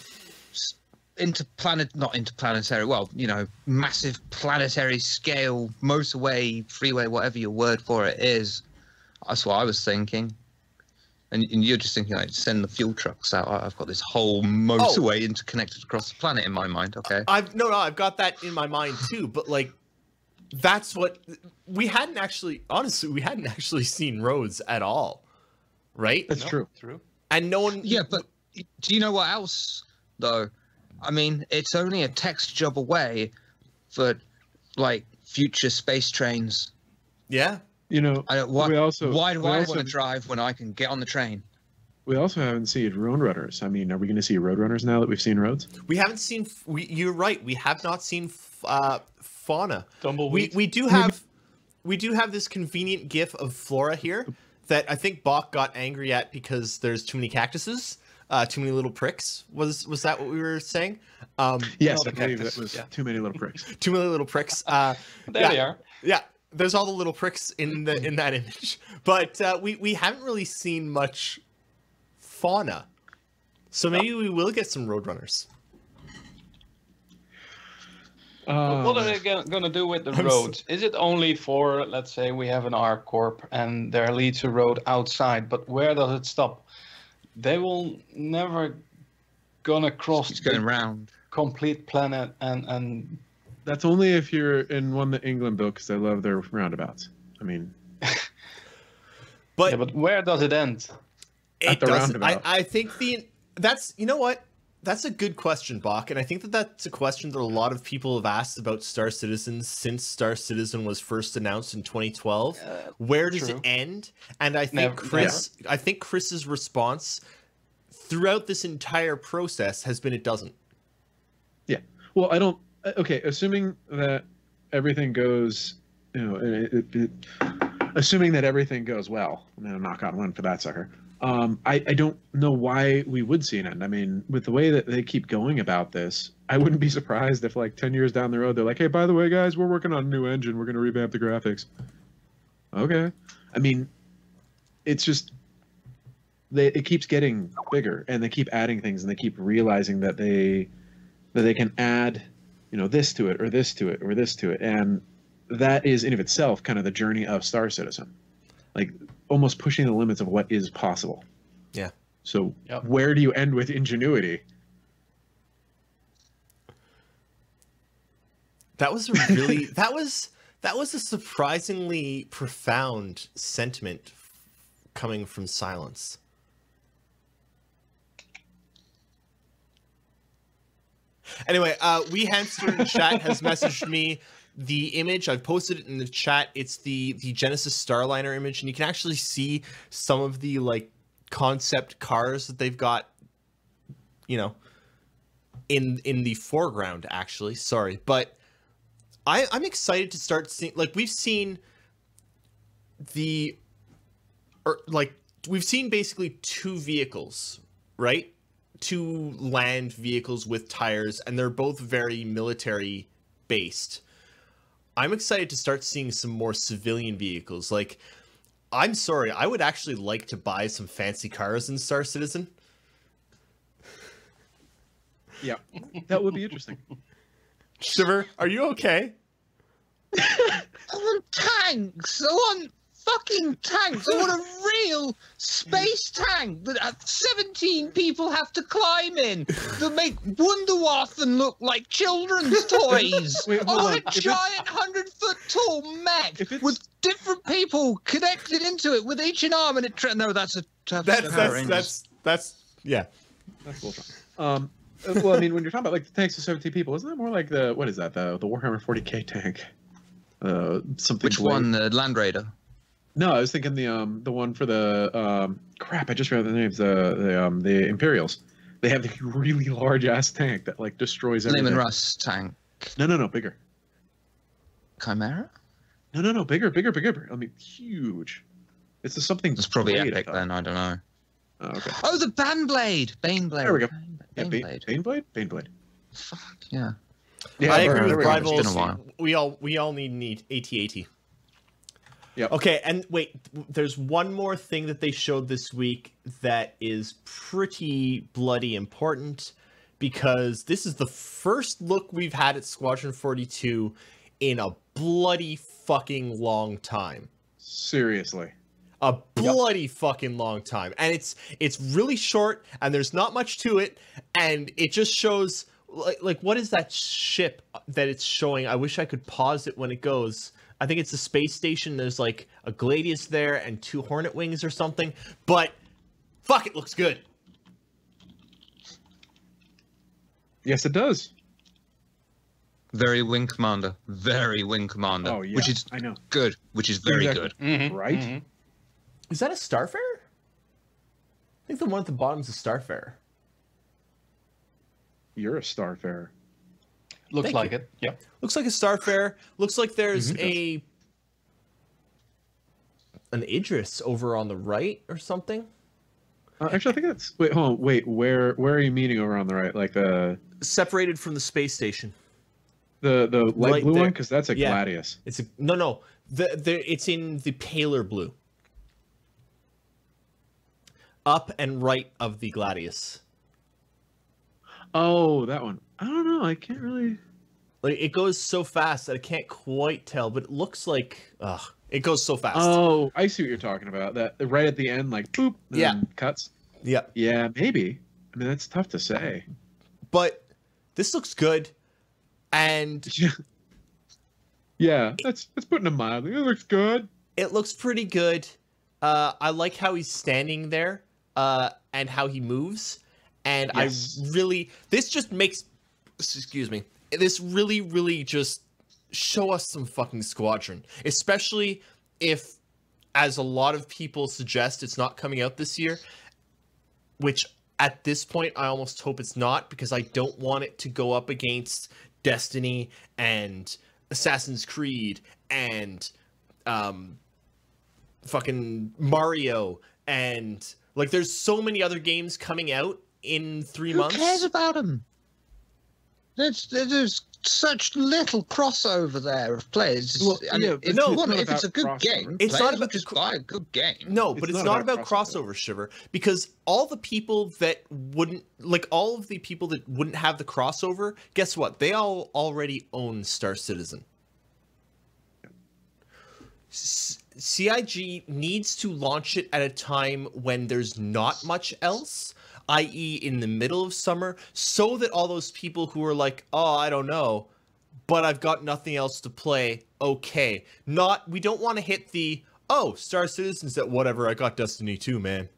not interplanetary, well, you know, massive planetary scale, motorway, freeway, whatever your word for it is. That's what I was thinking. And you're just thinking, like, send the fuel trucks out. I've got this whole motorway interconnected across the planet in my mind. Okay. I've got that in my mind too. But like, that's what we hadn't actually. Honestly, we hadn't actually seen roads at all, right? That's true. And no one. Yeah, but do you know what else though? I mean, it's only a text job away for like future space trains. Yeah. You know, why do I want to drive when I can get on the train? We also haven't seen roadrunners. I mean, are we going to see roadrunners now that we've seen roads? We haven't seen. You're right. We have not seen fauna. Tumbleweed. We do have this convenient GIF of flora here that I think Bach got angry at because there's too many cactuses, too many little pricks. Was that what we were saying? Yes, I believe that was too many little pricks. Too many little pricks. There they are. Yeah. There's all the little pricks in that image, but we haven't really seen much fauna, so maybe we will get some roadrunners. What are they going to do with the roads? Is it only for, let's say, we have an ArcCorp and there leads a road outside, but where does it stop? They will never gonna cross going round complete planet and. That's only if you're in one that England built, because they love their roundabouts. I mean, but where does it end? It doesn't. I think that's, you know what? That's a good question, Bach, and I think that's a question that a lot of people have asked about Star Citizen since Star Citizen was first announced in 2012. Where does it end? And I think Chris's response throughout this entire process has been it doesn't. Yeah. Well, I don't. Okay, assuming that everything goes, you know, assuming that everything goes well, I'm gonna knock on one for that sucker. I don't know why we would see an end. I mean, with the way that they keep going about this, I wouldn't be surprised if like 10 years down the road, they're like, hey, by the way, guys, we're working on a new engine. We're going to revamp the graphics. Okay. I mean, it's just, it keeps getting bigger and they keep adding things and they keep realizing that they can add, you know, this to it or this to it or this to it. And that is in of itself kind of the journey of Star Citizen. Like, almost pushing the limits of what is possible. Yeah. So where do you end with ingenuity? That was a really that was a surprisingly profound sentiment coming from Psylence. Anyway, We Hamster in chat has messaged me the image. I've posted it in the chat. It's the Genesis Starliner image, and you can actually see some of the like concept cars that they've got, you know, in the foreground. Actually, sorry, but I'm excited to start seeing, like, we've seen we've seen basically two vehicles, right? Two land vehicles with tires, and they're both very military based. I'm excited to start seeing some more civilian vehicles. Like, I'm sorry, I would actually like to buy some fancy cars in Star Citizen. Yeah, that would be interesting. Shiver, are you okay? I want tanks. I want fucking tanks. I want a real space tank that 17 people have to climb in that make Wonder Waffen look like children's toys. Wait, I hold want on. a giant 100-foot tall mech with different people connected into it with each an arm, and it. No, that's That's yeah. That's cool. Well, I mean, when you're talking about like the tanks of 17 people, isn't that more like the what is that the Warhammer 40K tank? Something. Which one? The Land Raider. No, I was thinking the one for the crap. I just read the names. The Imperials. They have the really large ass tank that like destroys everything. Lehman Russ tank. No, bigger. Chimera? No, bigger. I mean, huge. It's just something. It's probably great, epic then. I don't know. Oh, okay. Oh, the Baneblade. There we go. Baneblade. Baneblade. Fuck yeah. Yeah, I agree with It's been a Rivals. We all need AT-AT. Yep. Okay, and wait, there's one more thing that they showed this week that is pretty bloody important, because this is the first look we've had at Squadron 42 in a bloody fucking long time. Seriously. A bloody fucking long time. And it's really short, and there's not much to it, and it just shows like what is that ship that it's showing? I wish I could pause it when it goes. I think it's a space station. There's like a Gladius there and 2 Hornet wings or something. But fuck, it looks good. Yes, it does. Very Wing Commander. Very Wing Commander. Oh, yeah. Which is I know. good. Which is very Exactly. good. Mm-hmm. Right? Mm-hmm. Is that a Starfarer? I think the one at the bottom is a Starfarer. You're a Starfarer. Looks Thank like you. it. Yeah. Looks like a Starfarer. Looks like there's an Idris over on the right or something. Actually, I think that's. Wait, hold on. Wait, where are you meeting over on the right? Like Separated from the space station. the light Right blue there. one, because that's a Yeah. Gladius. It's a no. It's in the paler blue. Up and right of the Gladius. Oh, that one. I don't know. I can't really. Like, it goes so fast that I can't quite tell, but it looks like it goes so fast. Oh, I see what you're talking about. That right at the end, like boop, and Yeah. then cuts. Yeah. Yeah, maybe. I mean, that's tough to say. But this looks good, and Yeah, that's putting it mildly. It looks good. it looks pretty good. I like how he's standing there, and how he moves, and Yes. this just makes, excuse me, this really just show us some fucking Squadron, especially if, as a lot of people suggest, it's not coming out this year, which at this point I almost hope it's not, because I don't want it to go up against Destiny and Assassin's Creed and fucking Mario, and like there's so many other games coming out in 3 months. Who cares about them? There's such little crossover there of players. Well, And yeah, if, no, you want, it's if it's a not good about game, It's players not will about- just buy a good game. No, but it's not about crossover. crossover, Shiver, because all the people that wouldn't, like all of the people that wouldn't have the crossover, guess what? They all already own Star Citizen. CIG needs to launch it at a time when there's not much else, i.e. in the middle of summer, so that all those people who are like, oh, I don't know, but I've got nothing else to play. Okay. We don't want to hit the, oh, Star Citizen's at whatever, I got Destiny 2, man.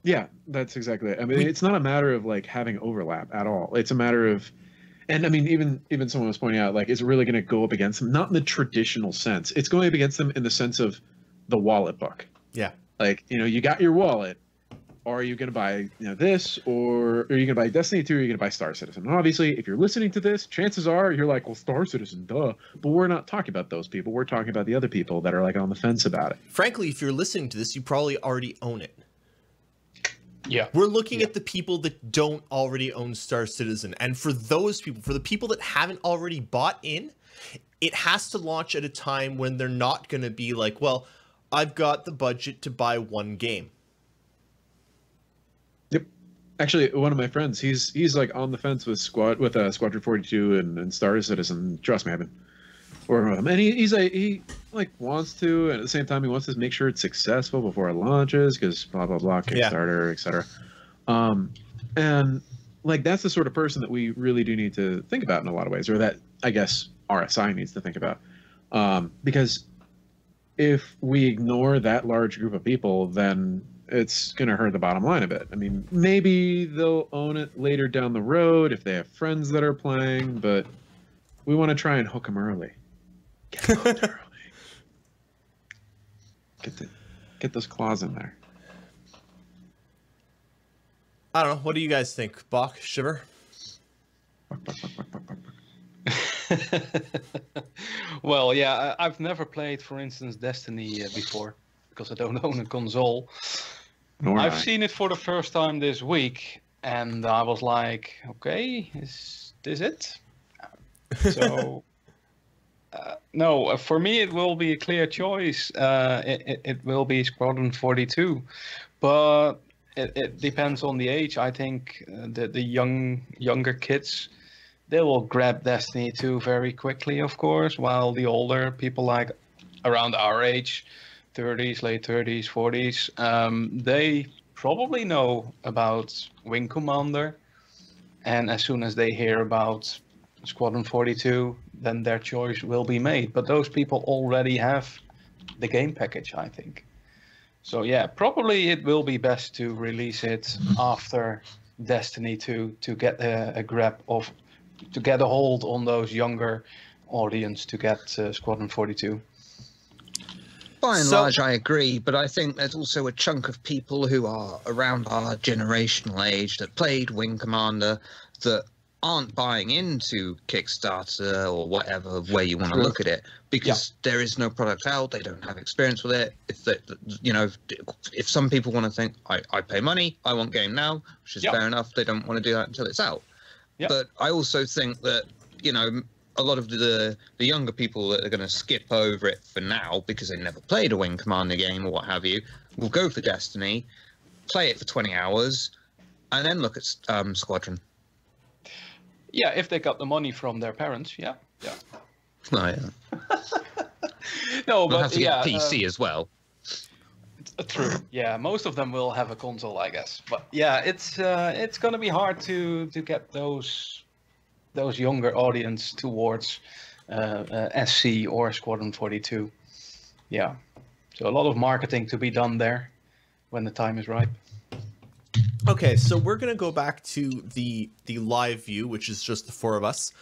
Yeah, that's exactly it. I mean, it's not a matter of like having overlap at all. It's a matter of, and I mean, even someone was pointing out, like, it's really going to go up against them, not in the traditional sense. It's going up against them in the sense of the wallet book. Yeah. Like, you got your wallet. Are you going to buy, this, or are you going to buy Destiny 2, or are you going to buy Star Citizen? And obviously, if you're listening to this, chances are you're like, well, Star Citizen, duh. But we're not talking about those people. We're talking about the other people that are like on the fence about it. Frankly, if you're listening to this, you probably already own it. Yeah. We're looking at the people that don't already own Star Citizen. And for those people, for the people that haven't already bought in, it has to launch at a time when they're not going to be like, well, I've got the budget to buy one game. Yep. Actually, one of my friends, he's like on the fence with Squadron 42 and Star Citizen. Trust me, I've been working with him. And he wants to, and at the same time, he wants to make sure it's successful before it launches, because blah, blah, blah, Kickstarter, etc. And like, that's the sort of person that we really do need to think about in a lot of ways, or that I guess RSI needs to think about. Because if we ignore that large group of people, then it's going to hurt the bottom line a bit. I mean, maybe they'll own it later down the road if they have friends that are playing, but we want to try and hook them early. Get them hooked early. Get those claws in there. I don't know. What do you guys think? Bach, Shiver? Well, yeah, I've never played, for instance, Destiny before, because I don't own a console. I've seen it for the first time this week, and I was like, okay, is this it? So, no, for me it will be a clear choice. It will be Squadron 42, but it depends on the age. I think the younger kids, they will grab Destiny 2 very quickly, of course, while the older people, like around our age, 30s, late 30s, 40s, they probably know about Wing Commander, and as soon as they hear about Squadron 42, then their choice will be made. But those people already have the game package, I think. So yeah, probably it will be best to release it after Destiny 2 to get to get a hold on those younger audience to get Squadron 42. By and large, I agree, but I think there's also a chunk of people who are around our generational age that played Wing Commander that aren't buying into Kickstarter or whatever way you want to look at it, because there is no product out. They don't have experience with it. If some people want to think, I pay money, I want game now, which is fair enough. They don't want to do that until it's out. Yep. But I also think that, a lot of the younger people that are going to skip over it for now because they never played a Wing Commander game or what have you, will go for Destiny, play it for 20 hours, and then look at Squadron. Yeah, if they got the money from their parents, yeah. Oh, yeah. No, They'll but have to get a PC as well. True. Yeah, most of them will have a console, I guess. But yeah, it's going to be hard to get those younger audience towards SC or Squadron 42. Yeah. So a lot of marketing to be done there when the time is ripe. Okay, so we're going to go back to the live view, which is just the four of us.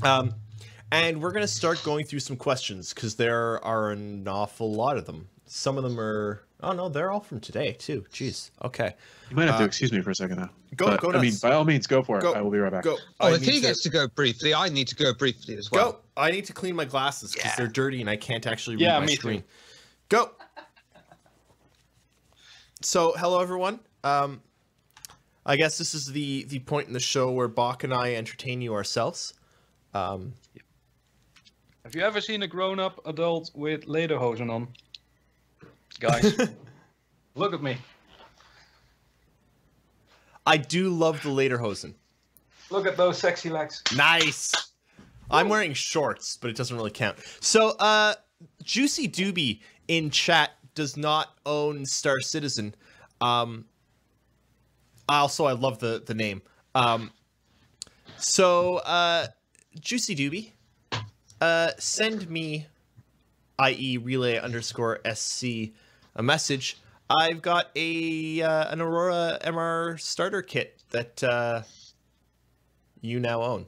And we're going to start going through some questions, because there are an awful lot of them. Some of them are... Oh, no, they're all from today, too. Jeez. Okay. You might have to excuse me for a second, though. Go nuts. I mean, by all means, go for it. I will be right back. Go. Oh, if he gets to go briefly, I need to go briefly as well. Go. I need to clean my glasses, because they're dirty and I can't actually read my screen. Too. Go. So, hello, everyone. I guess this is the point in the show where Bach and I entertain you ourselves. Have you ever seen a grown-up adult with lederhosen on? Guys, look at me. I do love the lederhosen. Look at those sexy legs. Nice. I'm wearing shorts, but it doesn't really count. So, Juicy Doobie in chat does not own Star Citizen. Also, I love the name. So, Juicy Doobie, send me, i.e. relay_SC, a message. I've got an Aurora MR starter kit that you now own.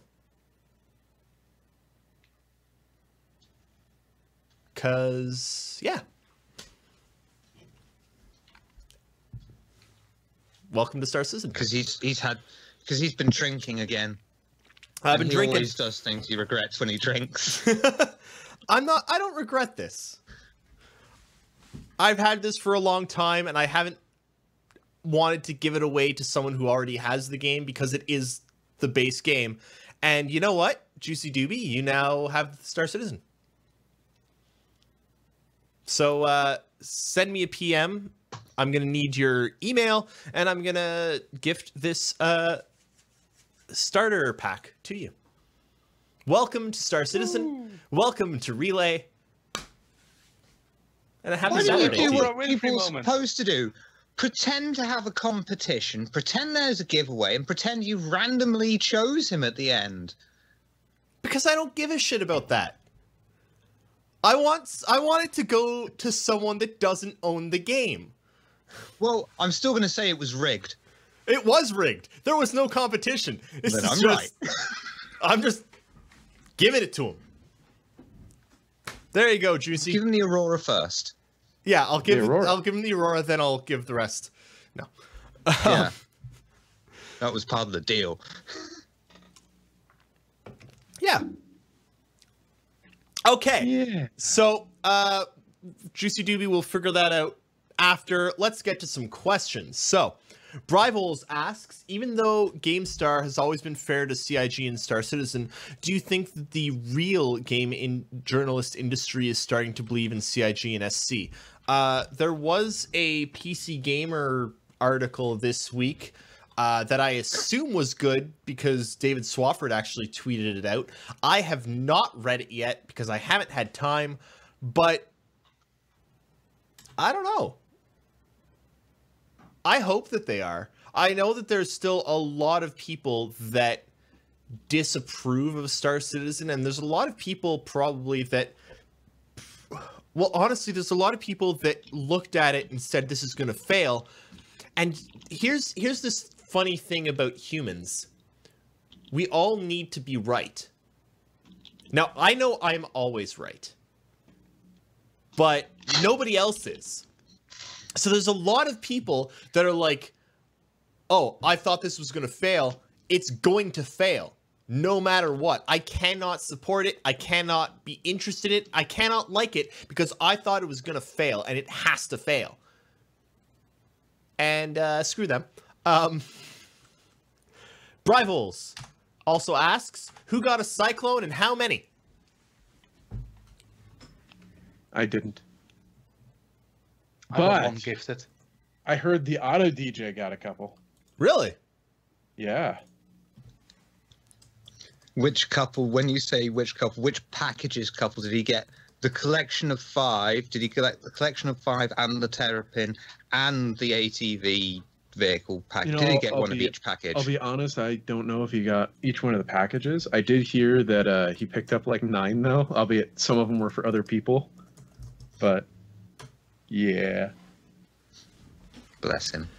Cause yeah. Welcome to Star Citizen. Because he's been drinking again. I've been drinking. He always does things he regrets when he drinks. I don't regret this. I've had this for a long time, and I haven't wanted to give it away to someone who already has the game because it is the base game. And you know what, Juicy Doobie, you now have Star Citizen. So send me a PM. I'm going to need your email, and I'm going to gift this starter pack to you. Welcome to Star Citizen. Ooh. Welcome to Relay. And a happy Saturday. Why don't you do what people are supposed to do? Pretend to have a competition, pretend there's a giveaway, and pretend you randomly chose him at the end. Because I don't give a shit about that. I want it to go to someone that doesn't own the game. Well, I'm still going to say it was rigged. It was rigged. There was no competition. Then I'm right. I'm just giving it to him. There you go, Juicy. Give him the Aurora first. Yeah, I'll give him the Aurora, then I'll give the rest. No. Yeah. That was part of the deal. Yeah. Okay. Yeah. So, Juicy Doobie will figure that out after. Let's get to some questions. So, Brivols asks, even though GameStar has always been fair to CIG and Star Citizen, do you think that the real journalist industry is starting to believe in CIG and SC? There was a PC Gamer article this week that I assume was good because David Swafford actually tweeted it out. I have not read it yet because I haven't had time, but I don't know. I hope that they are. I know that there's still a lot of people that disapprove of Star Citizen, and there's a lot of people probably that, well, honestly, there's a lot of people that looked at it and said this is going to fail. And here's this funny thing about humans. We all need to be right. Now, I know I'm always right, but nobody else is. So there's a lot of people that are like, oh, I thought this was going to fail. It's going to fail no matter what. I cannot support it. I cannot be interested in it. I cannot like it because I thought it was going to fail, and it has to fail. And screw them. Brivols also asks, who got a Cyclone and how many? I didn't. I got one gifted. I heard the Auto DJ got a couple. Really? Yeah. Which couple, when you say which couple, which packages couple did he get? The collection of 5, did he collect the collection of 5 and the Terrapin and the ATV vehicle package? Did he get one of each package? I'll be honest, I don't know if he got each one of the packages. I did hear that he picked up like 9 though, albeit some of them were for other people. But yeah. Bless him.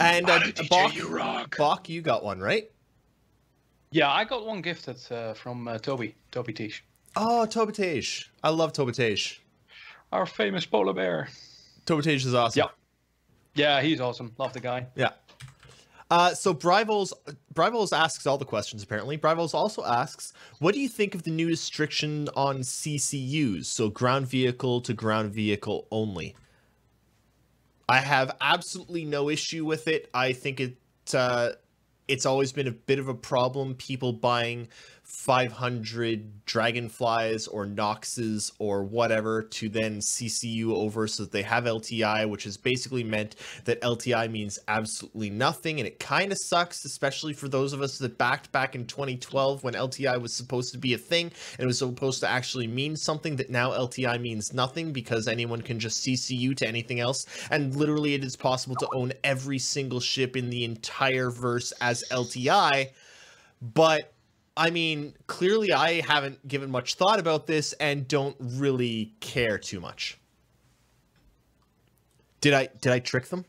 And Bach, you got one, right? Yeah, I got one gifted from Toby Tish. Oh, Tobatej. I love Tobatej. Our famous polar bear. Tobatej is awesome. Yeah. Yeah, he's awesome. Love the guy. Yeah. So Brivols asks all the questions, apparently. Brivols also asks, what do you think of the new restriction on CCUs, so ground vehicle to ground vehicle only? I have absolutely no issue with it. I think it's always been a bit of a problem, people buying 500 Dragonflies or Noxes or whatever to then CCU over so that they have LTI, which has basically meant that LTI means absolutely nothing, and it kind of sucks, especially for those of us that backed back in 2012 when LTI was supposed to be a thing and it was supposed to actually mean something, that now LTI means nothing because anyone can just CCU to anything else, and literally it is possible to own every single ship in the entire verse as LTI, but I mean, clearly I haven't given much thought about this and don't really care too much. Did I trick them?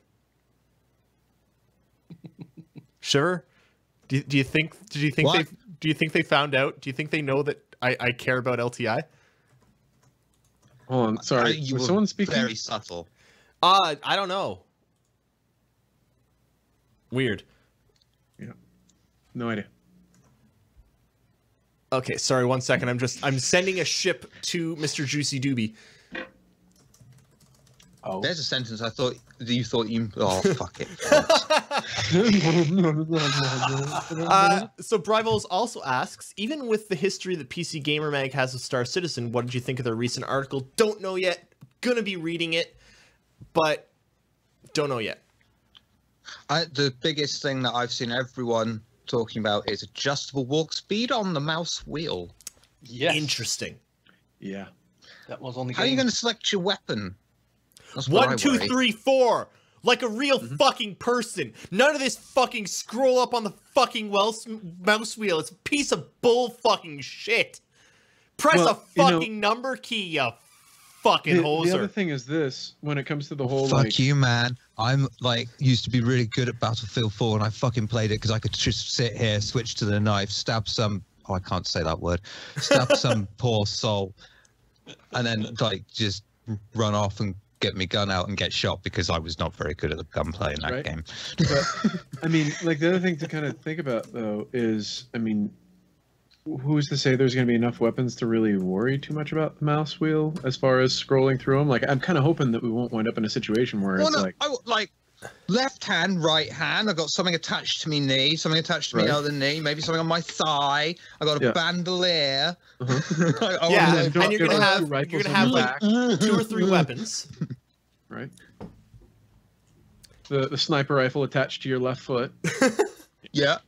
Sure. Do you think they found out? Do you think they know that I care about LTI? Hold on, sorry. Was someone speaking? Very subtle. I don't know. Weird. Yeah. No idea. Okay, sorry, 1 second. I'm sending a ship to Mr. Juicy Doobie. Oh. There's a sentence I thought you oh fuck it. So Brivals also asks, even with the history that PC Gamer Mag has of Star Citizen, what did you think of their recent article? Don't know yet. Gonna be reading it, but don't know yet. The biggest thing that I've seen everyone talking about is adjustable walk speed on the mouse wheel. Yes. Interesting. Yeah. That was on the game. How are you going to select your weapon? That's 1, 2, 3, 4. Like a real fucking person. None of this fucking scroll up on the fucking mouse wheel. It's a piece of bull fucking shit. Press a fucking number key, you fucking hoser. The other thing is this, when it comes to the whole Fuck you, man. I'm used to be really good at Battlefield 4 and I fucking played it because I could just sit here, switch to the knife, stab some, I can't say that word, stab some poor soul, and then just run off and get my gun out and get shot because I was not very good at the gunplay in that game. But, I mean, the other thing to kind of think about, though, is, I mean, who's to say there's going to be enough weapons to really worry too much about the mouse wheel as far as scrolling through them? I'm kind of hoping that we won't wind up in a situation where left hand, right hand. I got something attached to my knee, something attached to my other knee, maybe something on my thigh. I got a bandolier. And you're gonna have like 2 or 3 weapons, right? The sniper rifle attached to your left foot. Yeah.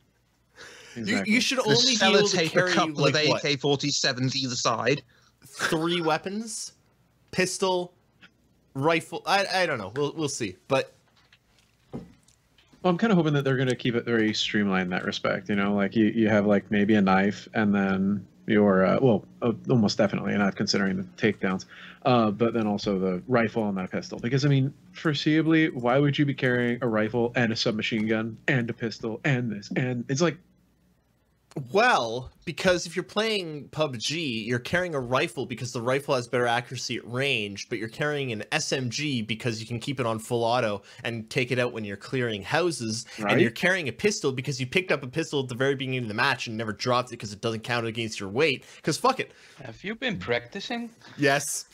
Exactly. You should only be able to carry a couple of AK-47s either side. 3 weapons, pistol, rifle. I don't know. We'll see. But I'm kind of hoping that they're going to keep it very streamlined in that respect. You know, like you have maybe a knife and then your almost definitely, not considering the takedowns, but then also the rifle and that pistol. Because I mean, foreseeably, why would you be carrying a rifle and a submachine gun and a pistol and this? And it's like. Well, because if you're playing PUBG, you're carrying a rifle because the rifle has better accuracy at range, but you're carrying an SMG because you can keep it on full auto and take it out when you're clearing houses, and you're carrying a pistol because you picked up a pistol at the very beginning of the match and never dropped it because it doesn't count against your weight, because fuck it. Have you been practicing? Yes.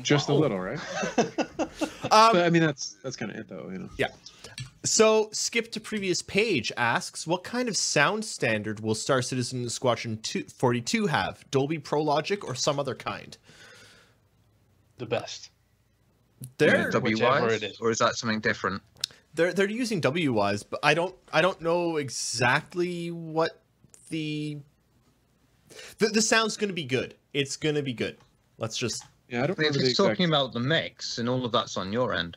Just a little, right? But I mean, that's kind of it, though, you know? Yeah. So, skip to previous page asks, what kind of sound standard will Star Citizen Squadron 42 have? Dolby Pro Logic or some other kind? The best. They're WYs, it is. Or is that something different? They're using WYs, but I don't know exactly what the sound's going to be good. It's going to be good. Let's just. Yeah, I don't. If it's talking about the mix and all of that's on your end.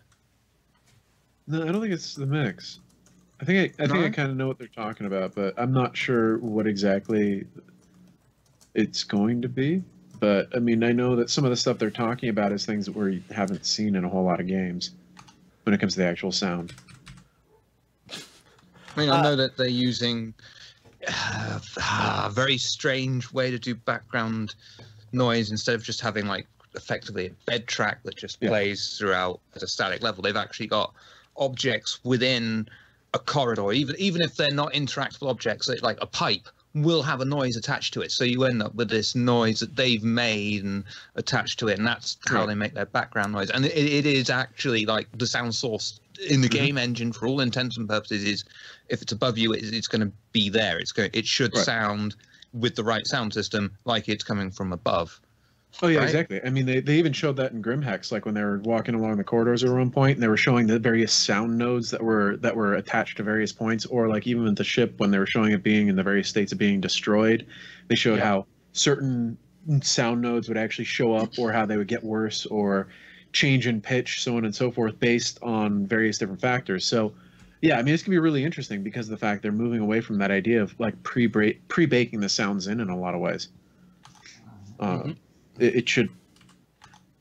No, I don't think it's the mix. I think I kind of know what they're talking about, but I'm not sure what exactly it's going to be. But I mean, I know that some of the stuff they're talking about is things that we haven't seen in a whole lot of games when it comes to the actual sound. I mean, I know that they're using a very strange way to do background noise instead of just having effectively a bed track that just plays throughout at a static level. They've actually got objects within a corridor, even if they're not interactable objects, like a pipe will have a noise attached to it, so you end up with this noise that they've made and attached to it, and that's how they make their background noise. And it is actually the sound source in the game engine for all intents and purposes is, if it's above you, it's going to be there. It should sound with the right sound system like it's coming from above. Oh yeah, exactly. I mean, they even showed that in Grimhex, when they were walking along the corridors at one point, and they were showing the various sound nodes that were attached to various points, or even with the ship when they were showing it being in the various states of being destroyed. They showed how certain sound nodes would actually show up, or how they would get worse, or change in pitch, so on and so forth, based on various different factors. So, Yeah, I mean, it's gonna be really interesting because of the fact they're moving away from that idea of like pre-baking the sounds in a lot of ways. It should.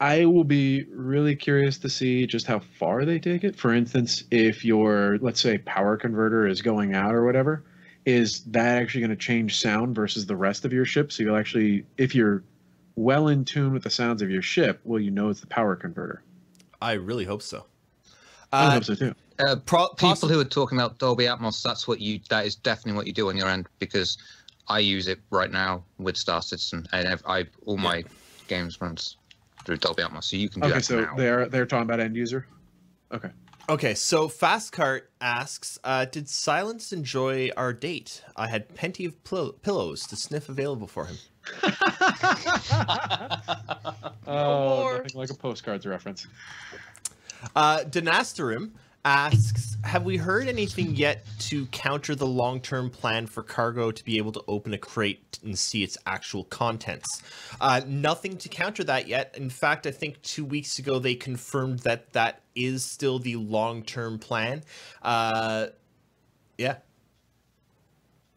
I will be really curious to see just how far they take it. For instance, if your, let's say, power converter is going out or whatever, is that actually going to change sound versus the rest of your ship? So you'll actually, if you're well in tune with the sounds of your ship, well, you know it's the power converter. I really hope so. I hope so too. People who are talking about Dolby Atmos, that is definitely what you do on your end, because I use it right now with Star Citizen, and all my games runs through Dolby Atmos, so you can do that now. Okay, so they're talking about end user. Okay. Okay, so Fastcart asks, did Silence enjoy our date? I had plenty of pillows to sniff available for him. Oh, nothing like a postcards reference. Dynasterim asks, have we heard anything yet to counter the long-term plan for cargo to be able to open a crate and see its actual contents? Nothing to counter that yet. In fact, I think 2 weeks ago they confirmed that that is still the long-term plan. Yeah.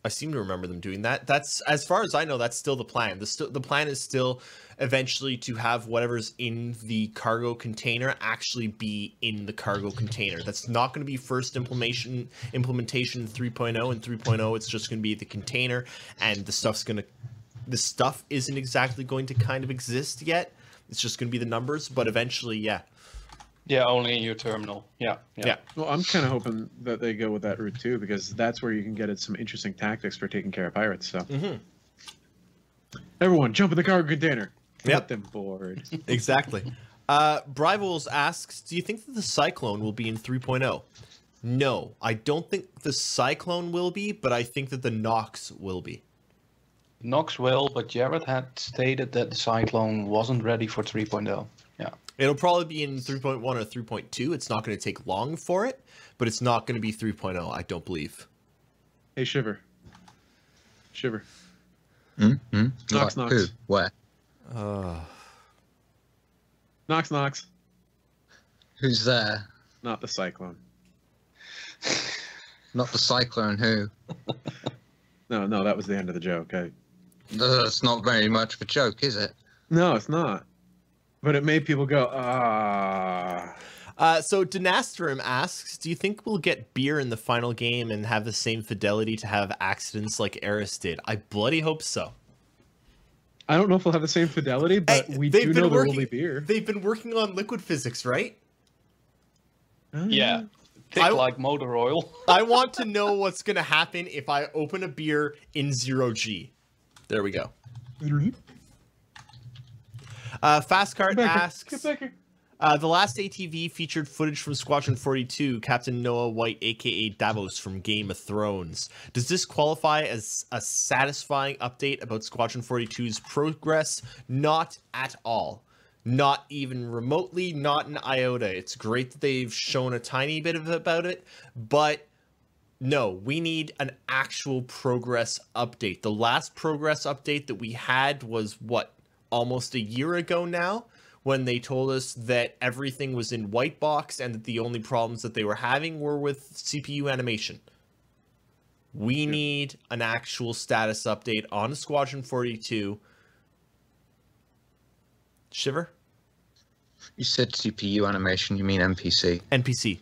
I seem to remember them doing that. That's, as far as I know, that's still the plan. The plan is still eventually to have whatever's in the cargo container actually be in the cargo container. That's not going to be first implementation 3.0 and 3.0. It's just going to be the container, and the stuff isn't exactly going to kind of exist yet. It's just going to be the numbers, but eventually, yeah. Yeah, only in your terminal. Yeah. Well, I'm kind of hoping that they go with that route too, because that's where you can get at some interesting tactics for taking care of pirates. So, everyone, jump in the cargo container. Get them bored. Exactly. Brivols asks, do you think that the Cyclone will be in 3.0? No, I don't think the Cyclone will be, but I think that the Nox will be. Nox will, but Jared had stated that the Cyclone wasn't ready for 3.0. Yeah. It'll probably be in 3.1 or 3.2. It's not going to take long for it, but it's not going to be 3.0, I don't believe. Hey, Shiver. Shiver. Nox. Who? Where? Nox. Who's there? Not the Cyclone. Not the Cyclone, who? No, that was the end of the joke. That's not very much of a joke, is it? No, it's not. But it made people go, ah. So Dynasterim asks, do you think we'll get beer in the final game and have the same fidelity to have accidents like Eris did? I bloody hope so. I don't know if we'll have the same fidelity, but we do know there will be beer. They've been working on liquid physics, right? Yeah. Thick like motor oil. I want to know what's going to happen if I open a beer in 0G. There we go. Fastcart asks, the last ATV featured footage from Squadron 42, Captain Noah White, aka Davos from Game of Thrones. Does this qualify as a satisfying update about Squadron 42's progress? Not at all. Not even remotely, not an iota. It's great that they've shown a tiny bit about it, but no, we need an actual progress update. The last progress update that we had was, what, almost a year ago now, when they told us that everything was in white box and that the only problems that they were having were with CPU animation. We need an actual status update on Squadron 42. Shiver? You said CPU animation, you mean NPC? NPC.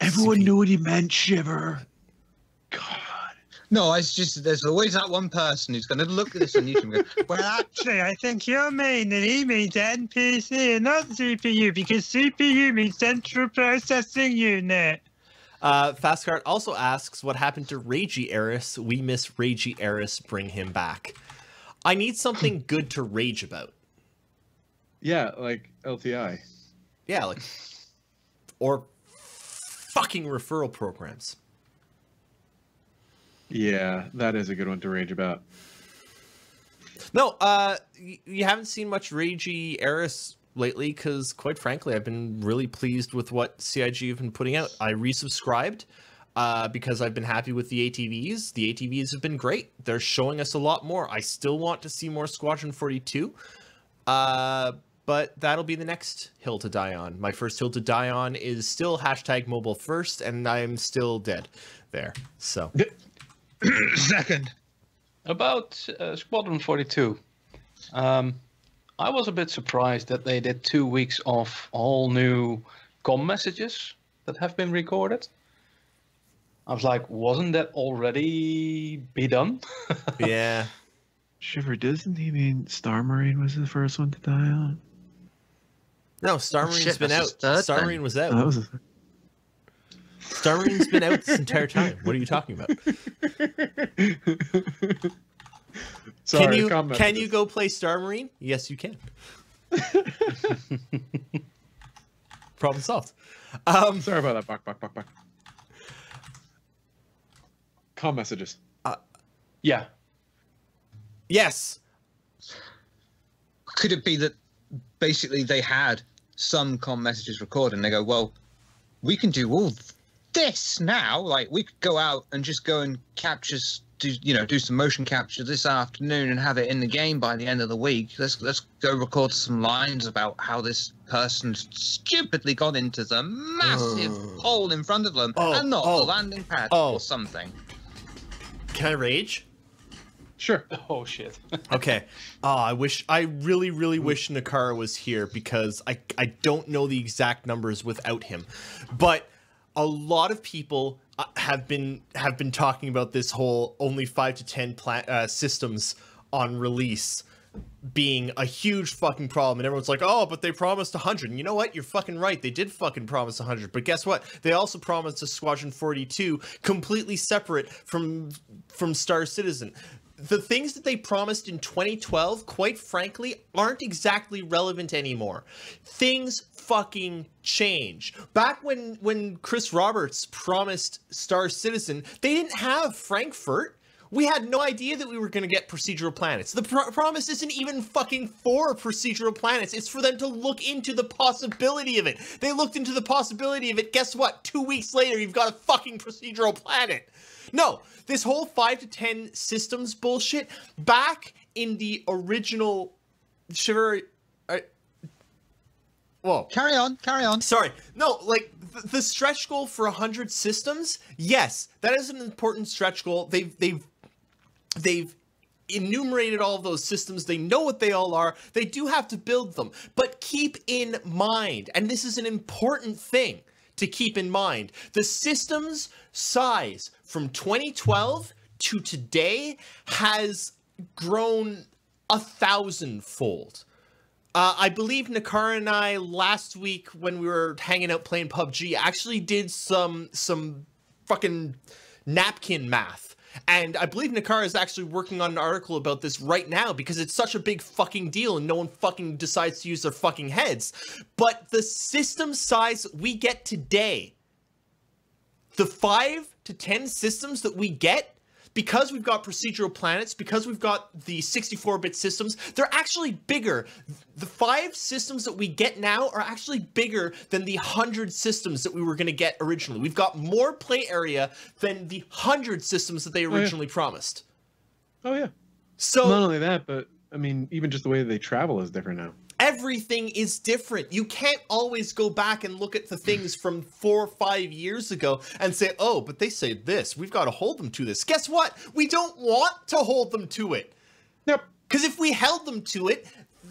Everyone knew what he meant, Shiver. God. No, it's just, there's always that one person who's going to look at this on YouTube and go, well, actually, I think you're mean that he means NPC and not CPU, because CPU means Central Processing Unit. Fastcart also asks, what happened to Ragey Eris? We miss Ragey Eris, bring him back. I need something good to rage about. Yeah, like LTI. Yeah, like, or fucking referral programs. Yeah, that is a good one to rage about. No, you haven't seen much Ragey Eris lately, because quite frankly, I've been really pleased with what CIG have been putting out. I resubscribed because I've been happy with the ATVs. The ATVs have been great. They're showing us a lot more. I still want to see more Squadron 42. but that'll be the next hill to die on. My first hill to die on is still #mobile first, and I'm still dead there. So Second. About Squadron 42. I was a bit surprised that they did 2 weeks of all new comm messages that have been recorded. I was like, wasn't that already be done? yeah. Shiver, doesn't he mean Star Marine was the first one to die on? No, Star Marine's shit, been that's out. his third Star then. Marine was out. Oh, that was Star Marine's been out this entire time. What are you talking about? Sorry, Can you go play Star Marine? Yes, you can. Problem solved. Sorry about that. Buck. Comm messages. Yeah. Yes. Could it be that basically they had some comm messages recorded and they go, well, we can do all this now. Like, we could go out and just go and do some motion capture this afternoon and have it in the game by the end of the week. Let's go record some lines about how this person stupidly got into the massive hole in front of them and not the landing pad or something. Can I rage? Sure. Oh shit. Okay. I really, really wish Nakara was here because I don't know the exact numbers without him. But a lot of people have been talking about this whole only 5 to 10 systems on release being a huge fucking problem, and everyone's like, oh, but they promised 100. And you know what? You're fucking right. They did fucking promise 100. But guess what? They also promised a Squadron 42 completely separate from Star Citizen. The things that they promised in 2012, quite frankly, aren't exactly relevant anymore. Things fucking change. Back when Chris Roberts promised Star Citizen, they didn't have Frankfurt. We had no idea that we were going to get procedural planets. The promise isn't even fucking for procedural planets. It's for them to look into the possibility of it. They looked into the possibility of it. Guess what? 2 weeks later, you've got a fucking procedural planet. No, this whole 5 to 10 systems bullshit, back in the original Shiver... Whoa. Carry on. Sorry. No, like, the stretch goal for 100 systems, yes, that is an important stretch goal. They've enumerated all of those systems. They know what they all are. They do have to build them. But keep in mind, and this is an important thing to keep in mind, the system's size from 2012 to today has grown 1,000-fold. I believe Nakara and I last week when we were hanging out playing PUBG actually did some fucking napkin math. And I believe Nakara is actually working on an article about this right now because it's such a big fucking deal and no one fucking decides to use their fucking heads. But the system size we get today, the 5 to 10 systems that we get, because we've got procedural planets, because we've got the 64-bit systems, they're actually bigger. The 5 systems that we get now are actually bigger than the 100 systems that we were going to get originally. We've got more play area than the 100 systems that they originally promised. Oh, yeah. So not only that, but, I mean, even just the way they travel is different now. Everything is different. You can't always go back and look at the things from 4 or 5 years ago and say, oh, but they say this. We've got to hold them to this. Guess what? We don't want to hold them to it. Yep. Because if we held them to it,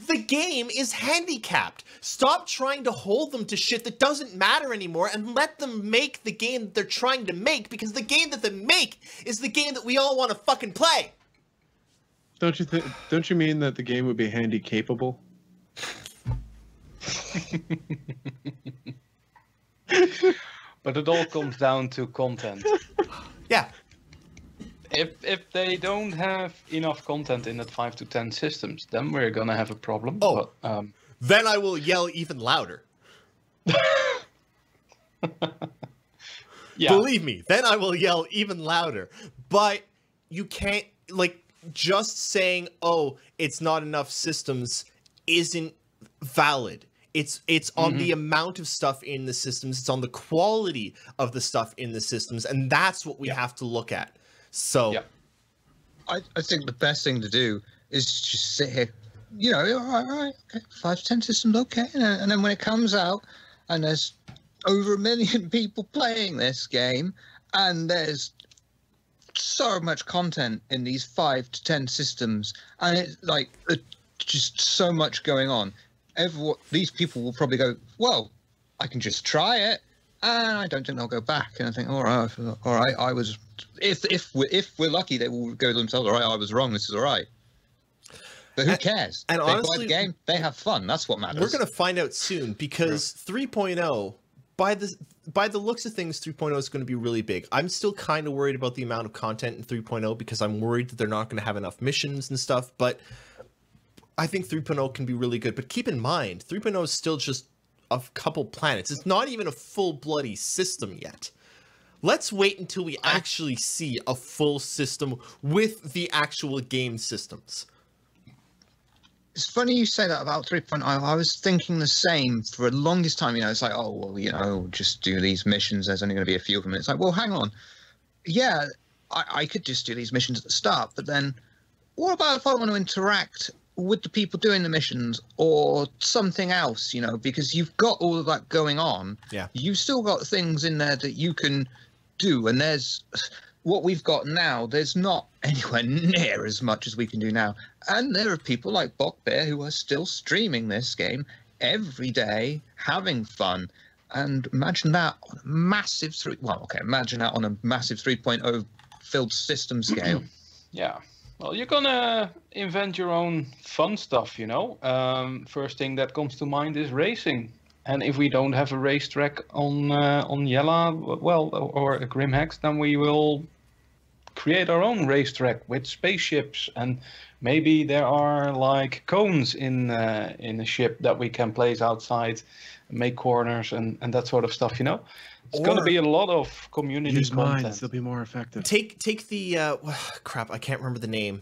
the game is handicapped. Stop trying to hold them to shit that doesn't matter anymore and let them make the game that they're trying to make, because the game that they make is the game that we all want to fucking play. Don't you mean that the game would be handy capable? But it all comes down to content. Yeah. If they don't have enough content in that 5 to 10 systems, then we're gonna have a problem. Oh, but, then I will yell even louder. yeah. Believe me, then I will yell even louder. But you can't, like, just saying, oh, it's not enough systems isn't valid. It's on the amount of stuff in the systems. It's on the quality of the stuff in the systems, and that's what we have to look at. So, I think the best thing to do is just sit here you know, all right, okay, 5 to 10 systems, okay. And then when it comes out and there's over 1 million people playing this game and there's so much content in these 5 to 10 systems and it's like just so much going on, these people will probably go, well, I can just try it and I don't think they'll go back. And I think, all right, I was, if we're lucky, they will go to themselves, all right, I was wrong, this is all right. But who cares? And they honestly, play the game, they have fun. That's what matters. We're going to find out soon because 3.0, by the looks of things, 3.0 is going to be really big. I'm still kind of worried about the amount of content in 3.0 because I'm worried that they're not going to have enough missions and stuff. But I think 3.0 can be really good. But keep in mind, 3.0 is still just a couple planets. It's not even a full bloody system yet. Let's wait until we actually see a full system with the actual game systems. It's funny you say that about 3.0. I was thinking the same for the longest time. You know, it's like, oh, well, you know, just do these missions. There's only going to be a few of them. It's like, well, hang on. Yeah, I could just do these missions at the start. But then what about if I want to interact with the people doing the missions or something else, you know, because you've got all of that going on. Yeah. You've still got things in there that you can do. And there's what we've got now, there's not anywhere near as much as we can do now. And there are people like Bockbear who are still streaming this game every day, having fun. And imagine that on a massive imagine that on a massive 3.0 filled system scale. Yeah. Well, you're gonna invent your own fun stuff, you know. First thing that comes to mind is racing. And if we don't have a racetrack on Yella, well, or a Grimhex, then we will create our own racetrack with spaceships, and maybe there are like cones in a ship that we can place outside, make corners and that sort of stuff. You know, it's going to be a lot of community use content. mines; they'll be more effective. Take the crap. I can't remember the name.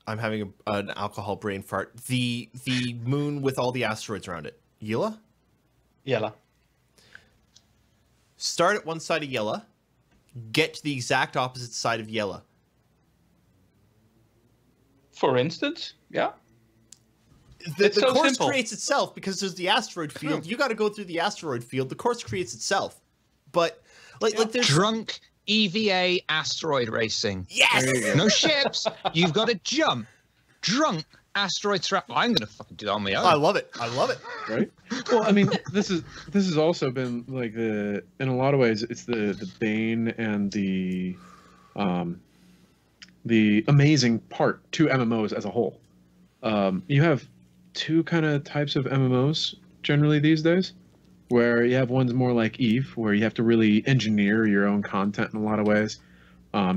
I'm having an alcohol brain fart. The moon with all the asteroids around it. Yella. Yella. Start at one side of Yella. Get to the exact opposite side of Yella. For instance, yeah. The course creates itself because there's the asteroid field. You got to go through the asteroid field. The course creates itself. But like there's drunk EVA asteroid racing. Yes. No ships. You've got to jump. Drunk asteroid trap. I'm gonna fucking do that on my own. I love it. I love it. Right. Well, I mean, this has also been like in a lot of ways, it's the bane and the amazing part to MMOs as a whole. You have two kind of types of MMOs generally these days, where you have ones more like Eve, where you have to really engineer your own content in a lot of ways.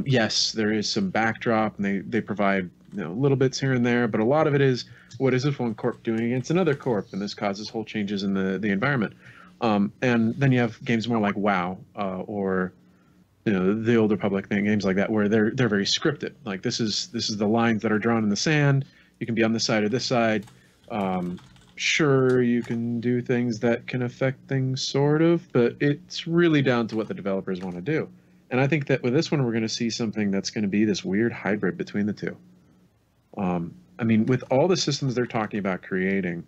Yes, there is some backdrop, and they provide little bits here and there, but a lot of it is, what is this one corp doing against another corp, and this causes whole changes in the environment. And then you have games more like WoW or the Old Republic games like that, where they're very scripted. Like this is the lines that are drawn in the sand. You can be on this side or this side. Sure, you can do things that can affect things, sort of, but it's really down to what the developers want to do. And I think that with this one, we're going to see something that's going to be this weird hybrid between the two. I mean, with all the systems they're talking about creating,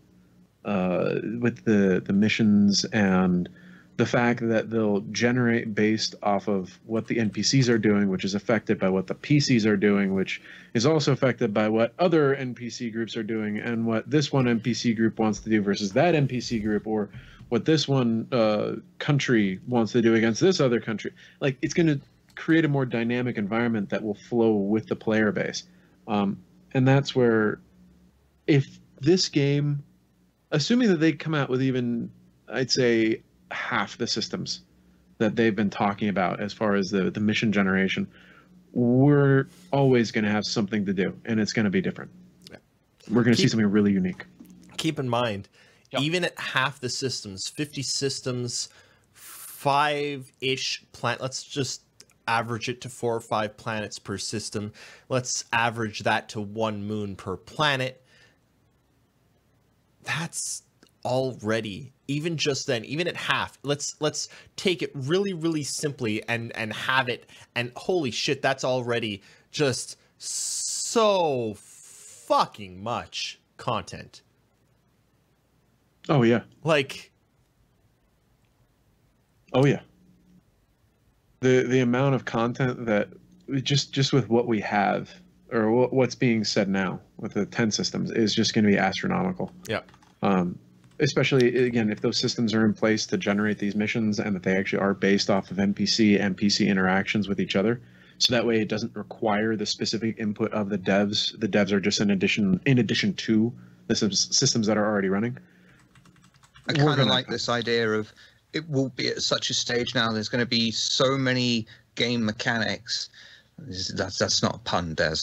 with the missions and the fact that they'll generate based off of what the NPCs are doing, which is affected by what the PCs are doing, which is also affected by what other NPC groups are doing, and what this one NPC group wants to do versus that NPC group, or what this one country wants to do against this other country. Like, it's going to create a more dynamic environment that will flow with the player base. And that's where, if this game, assuming that they come out with even, I'd say, half the systems that they've been talking about as far as the mission generation, we're always going to have something to do, and it's going to be different. We're going to see something really unique. Keep in mind, even at half the systems, 50 systems, 5-ish planet, let's just average it to 4 or 5 planets per system. Let's average that to 1 moon per planet. That's already, even just then, even at half, let's take it really, really simply and have it, and holy shit, that's already just so fucking much. content. Oh yeah. Like, oh yeah. The amount of content that just with what we have, or what's being said now with the 10 systems, is just going to be astronomical. yeah. Especially again, if those systems are in place to generate these missions and that they actually are based off of NPC and PC interactions with each other, so that way it doesn't require the specific input of the devs. The devs are just in addition to the systems that are already running. I kind of like this idea of it will be at such a stage now. There's going to be so many game mechanics. That's not a pun, Des.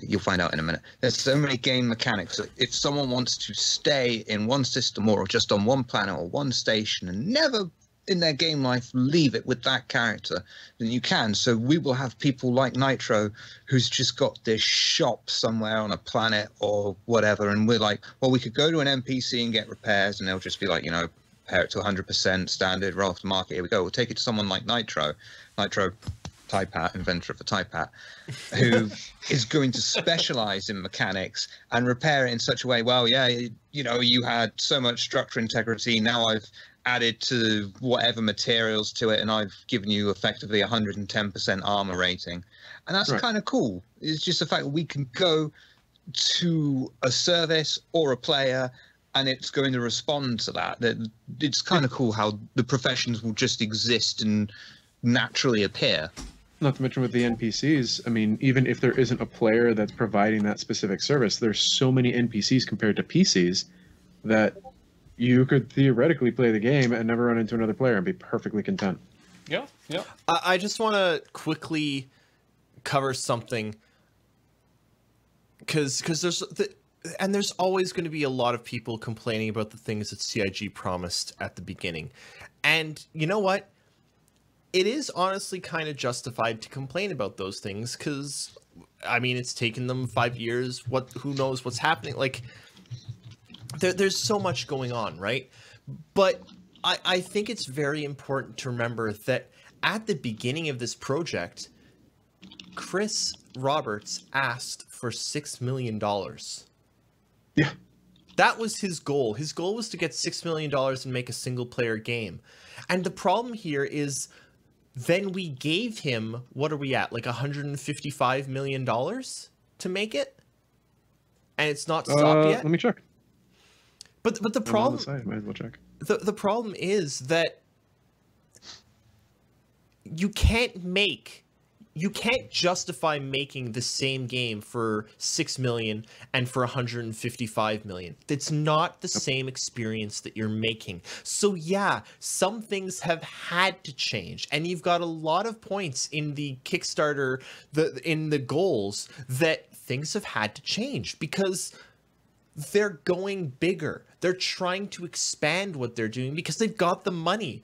You'll find out in a minute. There's so many game mechanics that if someone wants to stay in one system or just on one planet or one station and never in their game life leave it with that character, then you can. So we will have people like Nitro who's just got this shop somewhere on a planet or whatever, and we're like, well, we could go to an NPC and get repairs, and they'll just be like, you know, repair it to 100% standard, roll off the market, here we go. We'll take it to someone like Nitro Type Hat, inventor of the Type Hat, who is going to specialize in mechanics and repair it in such a way, well, yeah, you know, you had so much structure integrity, now I've added to whatever materials to it, and I've given you effectively 110% armor rating. And that's kind of cool. It's just the fact that we can go to a service or a player and it's going to respond to that. It's kind of cool how the professions will just exist and naturally appear. Not to mention with the NPCs, I mean, even if there isn't a player that's providing that specific service, there's so many NPCs compared to PCs that you could theoretically play the game and never run into another player and be perfectly content. Yeah, yeah. I just want to quickly cover something, because there's always going to be a lot of people complaining about the things that CIG promised at the beginning. And you know what? It is honestly kind of justified to complain about those things, because, I mean, it's taken them 5 years. Who knows what's happening? Like, there's so much going on, right? But I think it's very important to remember that at the beginning of this project, Chris Roberts asked for $6 million. Yeah. That was his goal. His goal was to get $6 million and make a single-player game. And the problem here is, then we gave him, what are we at, like $155 million to make it? And it's not stopped yet? Let me check. But the problem, might as well check. The problem is that you can't justify making the same game for $6 million and for $155 million. It's not the same experience that you're making. So yeah, some things have had to change, and you've got a lot of points in the Kickstarter, in the goals, that things have had to change because they're going bigger. They're trying to expand what they're doing because they've got the money.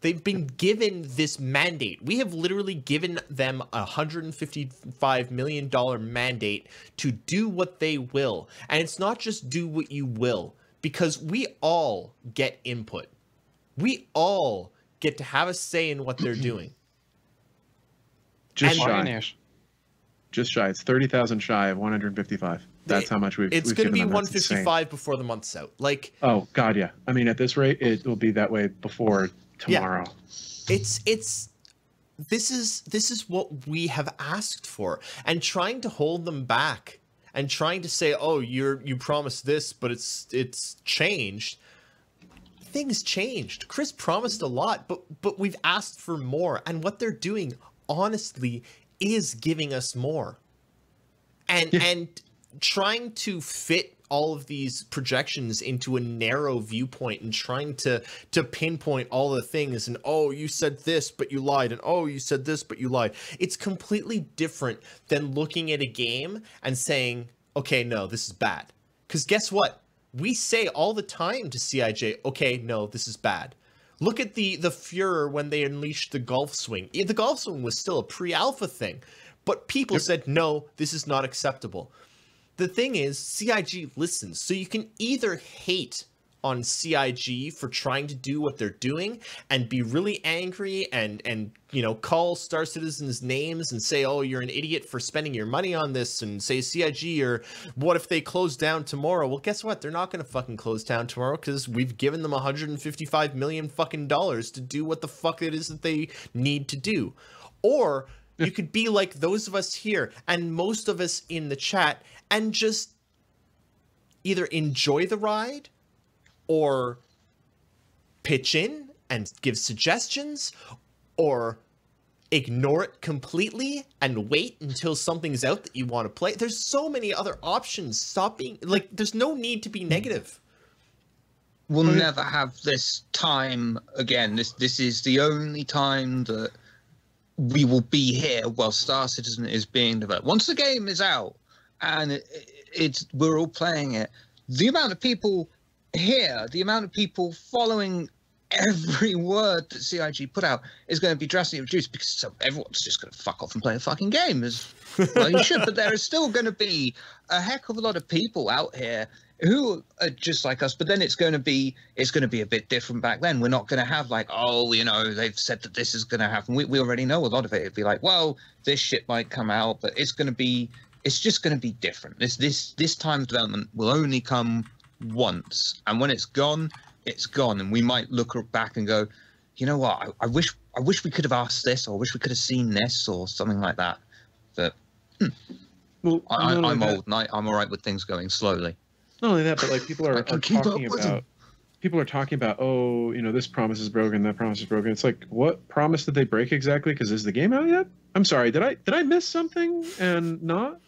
They've been given this mandate. We have literally given them a $155 million mandate to do what they will. And it's not just do what you will, because we all get input. We all get to have a say in what they're doing. Just shy. It's 30,000 shy of 155. That's how much we've It's going to be them. 155 before the month's out. Like, oh God, yeah. I mean, at this rate, it will be that way before tomorrow. Yeah. This is what we have asked for, and trying to hold them back and trying to say, oh, you promised this, but it's changed. Things changed. Chris promised a lot, but we've asked for more, and what they're doing, honestly, is giving us more. And trying to fit all of these projections into a narrow viewpoint and trying to pinpoint all the things, and oh, you said this but you lied, and oh, you said this but you lied. It's completely different than looking at a game and saying, okay, no, this is bad. Because guess what? We say all the time to CIJ, okay, no, this is bad. Look at the Fuhrer when they unleashed the Golf Swing. The Golf Swing was still a pre-alpha thing, but people said, no, this is not acceptable. The thing is, CIG listens, so you can either hate on CIG for trying to do what they're doing and be really angry and you know, call Star Citizen's names and say, oh, you're an idiot for spending your money on this, and say CIG, or what if they close down tomorrow? Well, guess what? They're not going to fucking close down tomorrow because we've given them $155 million fucking dollars to do what the fuck it is that they need to do. Or you could be like those of us here and most of us in the chat and just either enjoy the ride or pitch in and give suggestions, or ignore it completely and wait until something's out that you want to play. There's so many other options. Stop being like, there's no need to be negative. We'll never have this time again. This is the only time that we will be here while Star Citizen is being developed. Once the game is out and we're all playing it, the amount of people here, the amount of people following every word that CIG put out is going to be drastically reduced, because everyone's just going to fuck off and play a fucking game, as well you should. But there is still going to be a heck of a lot of people out here who are just like us, but then it's going to be a bit different back then. We're not going to have like, oh, you know, they've said that this is going to happen. We already know a lot of it. It'd be like, well, this shit might come out, but it's just going to be different. This time of development will only come once, and when it's gone, it's gone. And we might look back and go, you know what, I wish we could have asked this, or I wish we could have seen this, or something like that. But well, I'm old, and I'm all right with things going slowly. Not only that, but like people are talking about, oh, you know, this promise is broken, that promise is broken. It's like, what promise did they break exactly? Because is the game out yet? I'm sorry, did I miss something and not?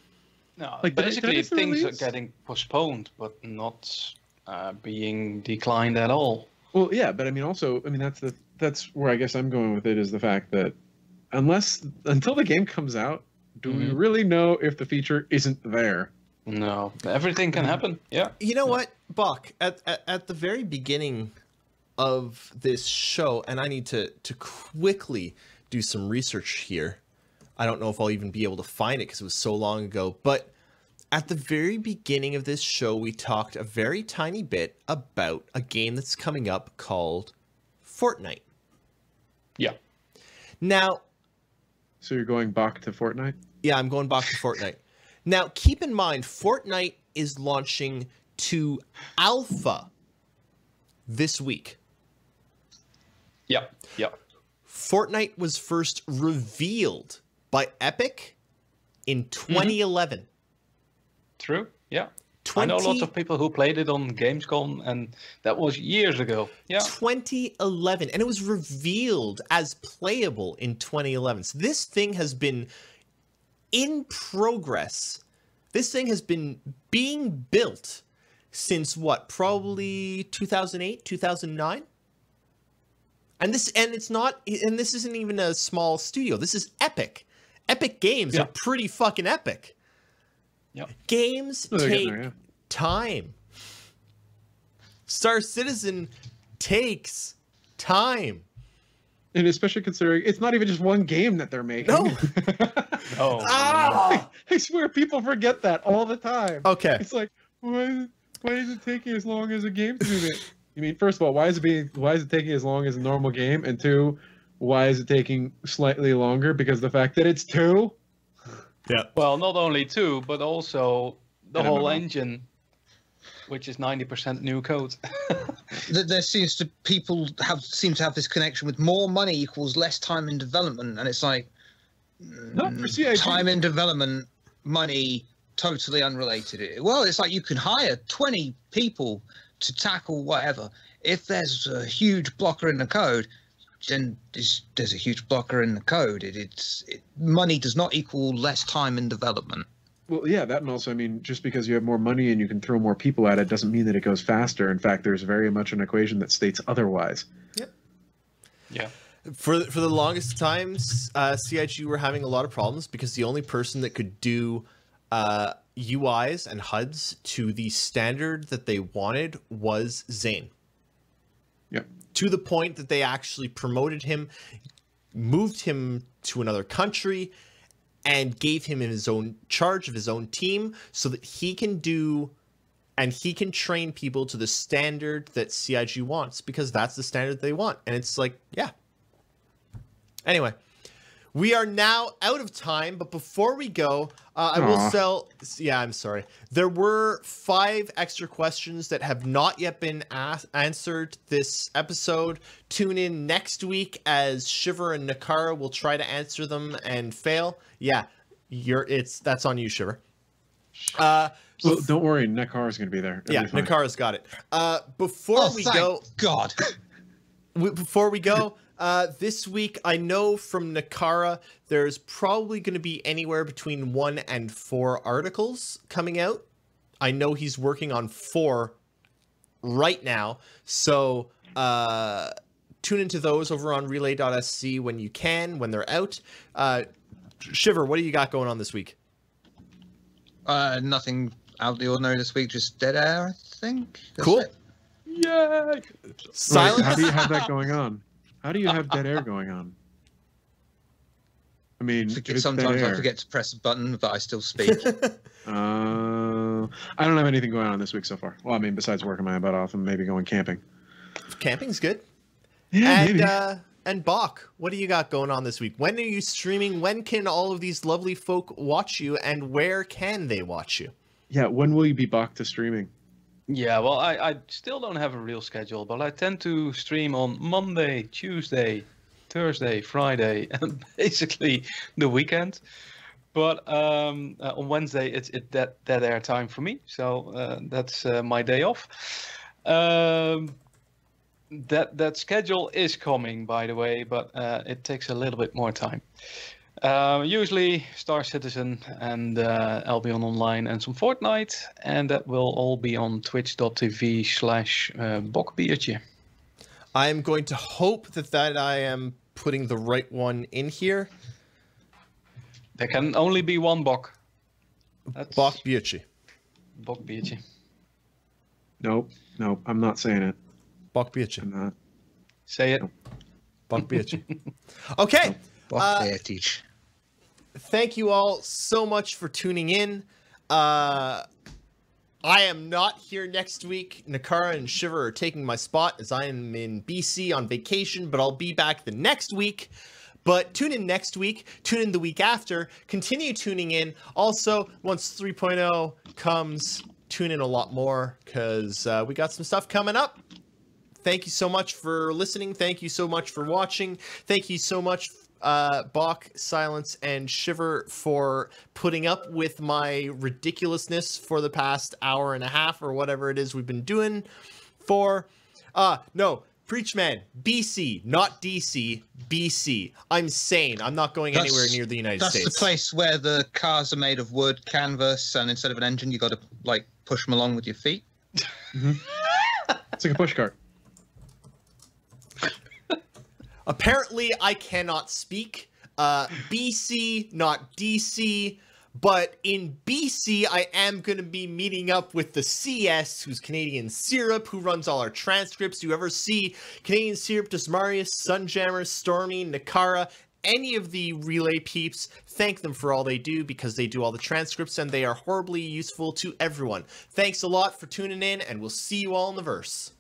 No, like basically things are getting postponed, but not being declined at all. Well, yeah, but I mean, also, I mean, that's where I guess I'm going with it, is the fact that until the game comes out, do we really know if the feature isn't there? No, everything can happen. Yeah. You know what, Buck? At the very beginning of this show, and I need to quickly do some research here. I don't know if I'll even be able to find it because it was so long ago. But at the very beginning of this show, we talked a very tiny bit about a game that's coming up called Fortnite. Yeah. Now. So you're going back to Fortnite? Yeah, I'm going back to Fortnite. Now, keep in mind, Fortnite is launching to alpha this week. Yep, yep. Fortnite was first revealed by Epic in 2011. True, yeah. I know lots of people who played it on Gamescom, and that was years ago. Yeah. 2011, and it was revealed as playable in 2011. So this thing has been in progress. This thing has been being built since what? Probably 2008, 2009. And this isn't even a small studio. This is Epic. Epic Games are pretty fucking epic. Yep. Games take time. Star Citizen takes time. And especially considering it's not even just one game that they're making. No. I swear people forget that all the time. Okay. It's like, why is it taking as long as a game to do it? You mean, first of all, why is it taking as long as a normal game? And two, why is it taking slightly longer? Because the fact that it's 2? Yeah. Well, not only 2, but also the whole engine, which is 90% new code. There seems to have this connection with more money equals less time in development, and it's like not for CIG. Time in development, money, totally unrelated. Well, it's like you can hire 20 people to tackle whatever. If there's a huge blocker in the code, then there's a huge blocker in the code. Money does not equal less time in development. Well, yeah, that, and also, I mean, just because you have more money and you can throw more people at it doesn't mean that it goes faster. In fact, there's very much an equation that states otherwise. Yep. Yeah. For the longest times, CIG were having a lot of problems because the only person that could do UIs and HUDs to the standard that they wanted was Zane. Yep. To the point that they actually promoted him, moved him to another country, and gave him his own charge of his own team so that he can do and he can train people to the standard that CIG wants, because that's the standard they want. And it's like, yeah. Anyway, we are now out of time, but before we go, I will sell... Yeah, I'm sorry. There were 5 extra questions that have not yet been answered this episode. Tune in next week as Shiver and Nakara will try to answer them and fail. Yeah, that's on you, Shiver. So don't worry, Nakara's going to be there. Yeah, Nakara's got it. Before we go... God. Before we go... this week, I know from Nakara, there's probably going to be anywhere between 1 and 4 articles coming out. I know he's working on 4 right now. So tune into those over on relay.sc when you can, when they're out. Shiver, what do you got going on this week? Nothing out of the ordinary this week, just dead air, I think. That's Cool. it. Yay! Silence. Wait, how do you have that going on? How do you have dead air going on? I mean, Sometimes I forget to press a button, but I still speak. I don't have anything going on this week so far. Well, I mean, besides working my butt off and maybe going camping. Camping's good. Yeah, And, maybe. And Bach, what do you got going on this week? When are you streaming? When can all of these lovely folk watch you? And where can they watch you? Yeah, when will you be back to streaming? Yeah, well, I still don't have a real schedule, but I tend to stream on Monday, Tuesday, Thursday, Friday, and basically the weekend. But on Wednesday, it's dead air time for me, so that's my day off. That schedule is coming, by the way, but it takes a little bit more time. Usually Star Citizen and Albion Online and some Fortnite, and that will all be on twitch.tv/Bockbiertje. I'm going to hope that I am putting the right one in here. There can only be one Bock. That's Bockbiertje. Bockbiertje. Nope, I'm not saying it. Bockbiertje. I'm not. Say it. Bockbiertje. Okay. Bockbiertje. Thank you all so much for tuning in. I am not here next week. Nakara and Shiver are taking my spot as I am in BC on vacation, but I'll be back the next week. But tune in next week, tune in the week after, continue tuning in. Also, once 3.0 comes, tune in a lot more because we got some stuff coming up. Thank you so much for listening. Thank you so much for watching. Thank you so much, Bach, Silence, and Shiver for putting up with my ridiculousness for the past hour and a half or whatever it is we've been doing for... no, Preachman, BC, not DC, BC. I'm sane. I'm not going anywhere near the United States. That's the place where the cars are made of wood, canvas, and instead of an engine, you got to, like, push them along with your feet. Mm-hmm. It's like a push cart. Apparently, I cannot speak. BC, not DC. But in BC, I am going to be meeting up with the CS, who's Canadian Syrup, who runs all our transcripts. Do you ever see Canadian Syrup, Desmarius, Sunjammer, Stormy, Nakara, any of the Relay peeps? Thank them for all they do because they do all the transcripts and they are horribly useful to everyone. Thanks a lot for tuning in, and we'll see you all in the verse.